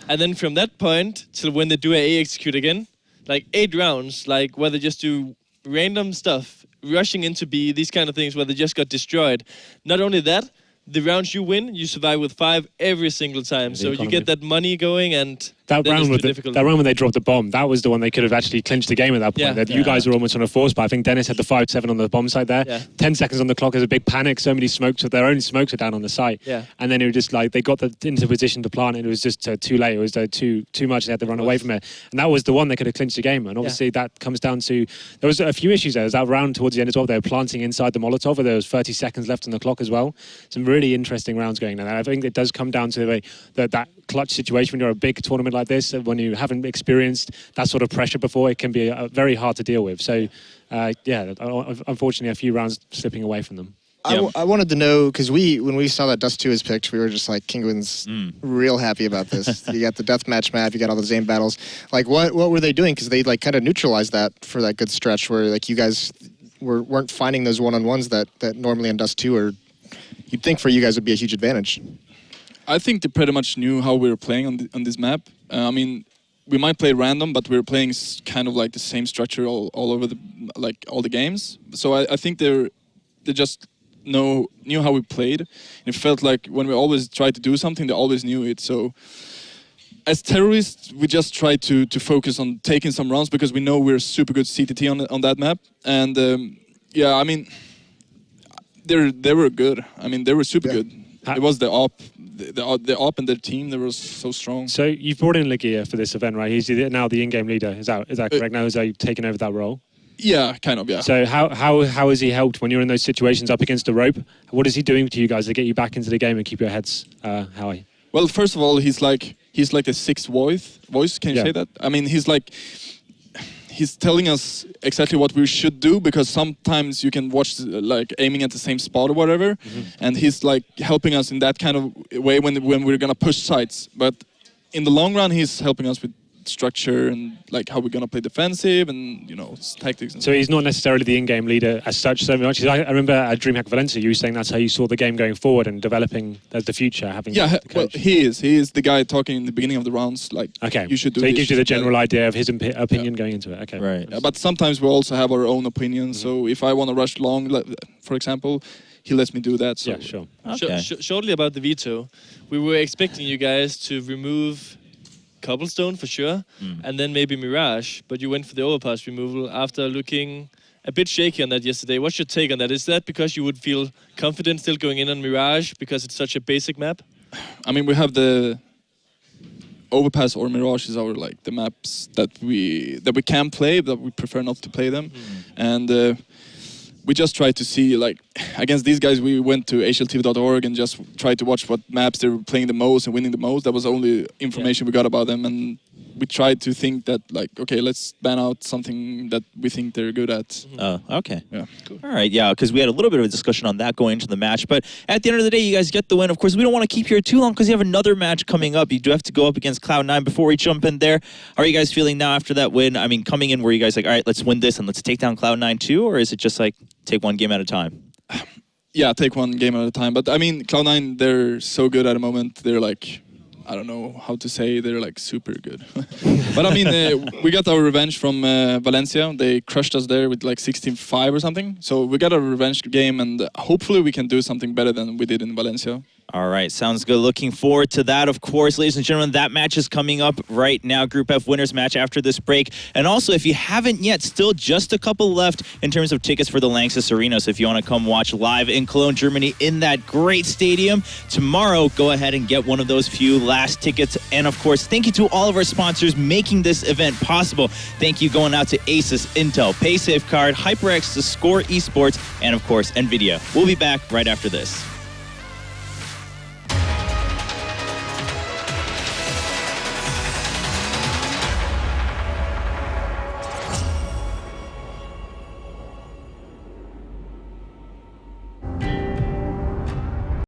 And then from that point till when they do a execute again, like 8 rounds, like where they just do random stuff, rushing into B, these kind of things where they just got destroyed. Not only that, the rounds you win, you survive with 5 every single time. So you get that money going, and that round when they dropped the bomb, that was the one they could have actually clinched the game at that point. You guys were almost on a force, but I think Dennis had the 5-7 on the bomb site there. 10 seconds on the clock, there's a big panic. So many smokes, their own smokes are down on the site. And then it was just like they got into position to plant, and it was just too late. It was too much. They had to run away from it, and that was the one they could have clinched the game. And obviously that comes down to there was a few issues there. There was that round towards the end as well. They were planting inside the Molotov, where there was 30 seconds left on the clock as well. Some really interesting rounds going on. And I think it does come down to that clutch situation when you're a big tournament like this, when you haven't experienced that sort of pressure before, it can be very hard to deal with. So, unfortunately, a few rounds slipping away from them. I wanted to know, because when we saw that Dust2 was picked, we were just like, Kinguin's real happy about this. You got the deathmatch map, you got all the Zane battles. Like, what were they doing? Because they like kind of neutralized that for that good stretch where like you guys weren't finding those one-on-ones that normally in Dust2 are. You'd think for you guys would be a huge advantage. I think they pretty much knew how we were playing on this map. I mean, we might play random, but we were playing kind of like the same structure all over all the games. So I think they just knew how we played. It felt like when we always tried to do something, they always knew it. So as terrorists, we just try to focus on taking some rounds because we know we're super good CTT on that map. And I mean, they were good. I mean, they were super good. It was the op and their team. They were so strong. So you've brought in Legia for this event, right? He's now the in-game leader. Is that correct? Now is he taking over that role? Yeah, kind of. Yeah. So how has he helped when you're in those situations up against the rope? What is he doing to you guys to get you back into the game and keep your heads high? Well, first of all, he's like a sixth voice. Can you say that? I mean, he's telling us exactly what we should do, because sometimes you can watch like aiming at the same spot or whatever, and he's like helping us in that kind of way when we're gonna push sites. But in the long run, he's helping us with structure and like how we're gonna play defensive and tactics. And so he's not necessarily the in-game leader as such so much. I remember at DreamHack Valencia, you were saying that's how you saw the game going forward and developing as the future. Well, he is the guy talking in the beginning of the rounds. Like, you should do. So he gives you the general idea of his opinion going into it. Okay, right. Yeah, but sometimes we also have our own opinions. So if I want to rush long, for example, he lets me do that. So. Yeah, sure. Okay. Shortly about the veto, we were expecting you guys to remove Cobblestone for sure, and then maybe Mirage, but you went for the overpass removal after looking a bit shaky on that yesterday. What's your take on that? Is that because you would feel confident still going in on Mirage because it's such a basic map? I mean, we have the overpass or Mirage is our the maps that we can play, but we prefer not to play them, and we just try to see, against these guys, we went to hltv.org and just tried to watch what maps they were playing the most and winning the most. That was the only information we got about them. And we tried to think that, okay, let's ban out something that we think they're good at. Okay. Yeah. Cool. All right, yeah, because we had a little bit of a discussion on that going into the match. But at the end of the day, you guys get the win. Of course, we don't want to keep you here too long because you have another match coming up. You do have to go up against Cloud9. Before we jump in there, how are you guys feeling now after that win? I mean, coming in, were you guys like, all right, let's win this and let's take down Cloud9 too? Or is it just take one game at a time? Yeah, take one game at a time. But I mean, Cloud9, they're so good at the moment. They're I don't know how to say, they're super good. But I mean, we got our revenge from Valencia. They crushed us there with 16-5 or something. So we got a revenge game, and hopefully we can do something better than we did in Valencia. All right, sounds good. Looking forward to that, of course. Ladies and gentlemen, that match is coming up right now. Group F winners match after this break. And also, if you haven't yet, still just a couple left in terms of tickets for the Lanxess Arena. So if you want to come watch live in Cologne, Germany, in that great stadium, tomorrow, go ahead and get one of those few last tickets. And of course, thank you to all of our sponsors making this event possible. Thank you going out to Asus, Intel, PaySafeCard, HyperX, theScore eSports, and of course, NVIDIA. We'll be back right after this.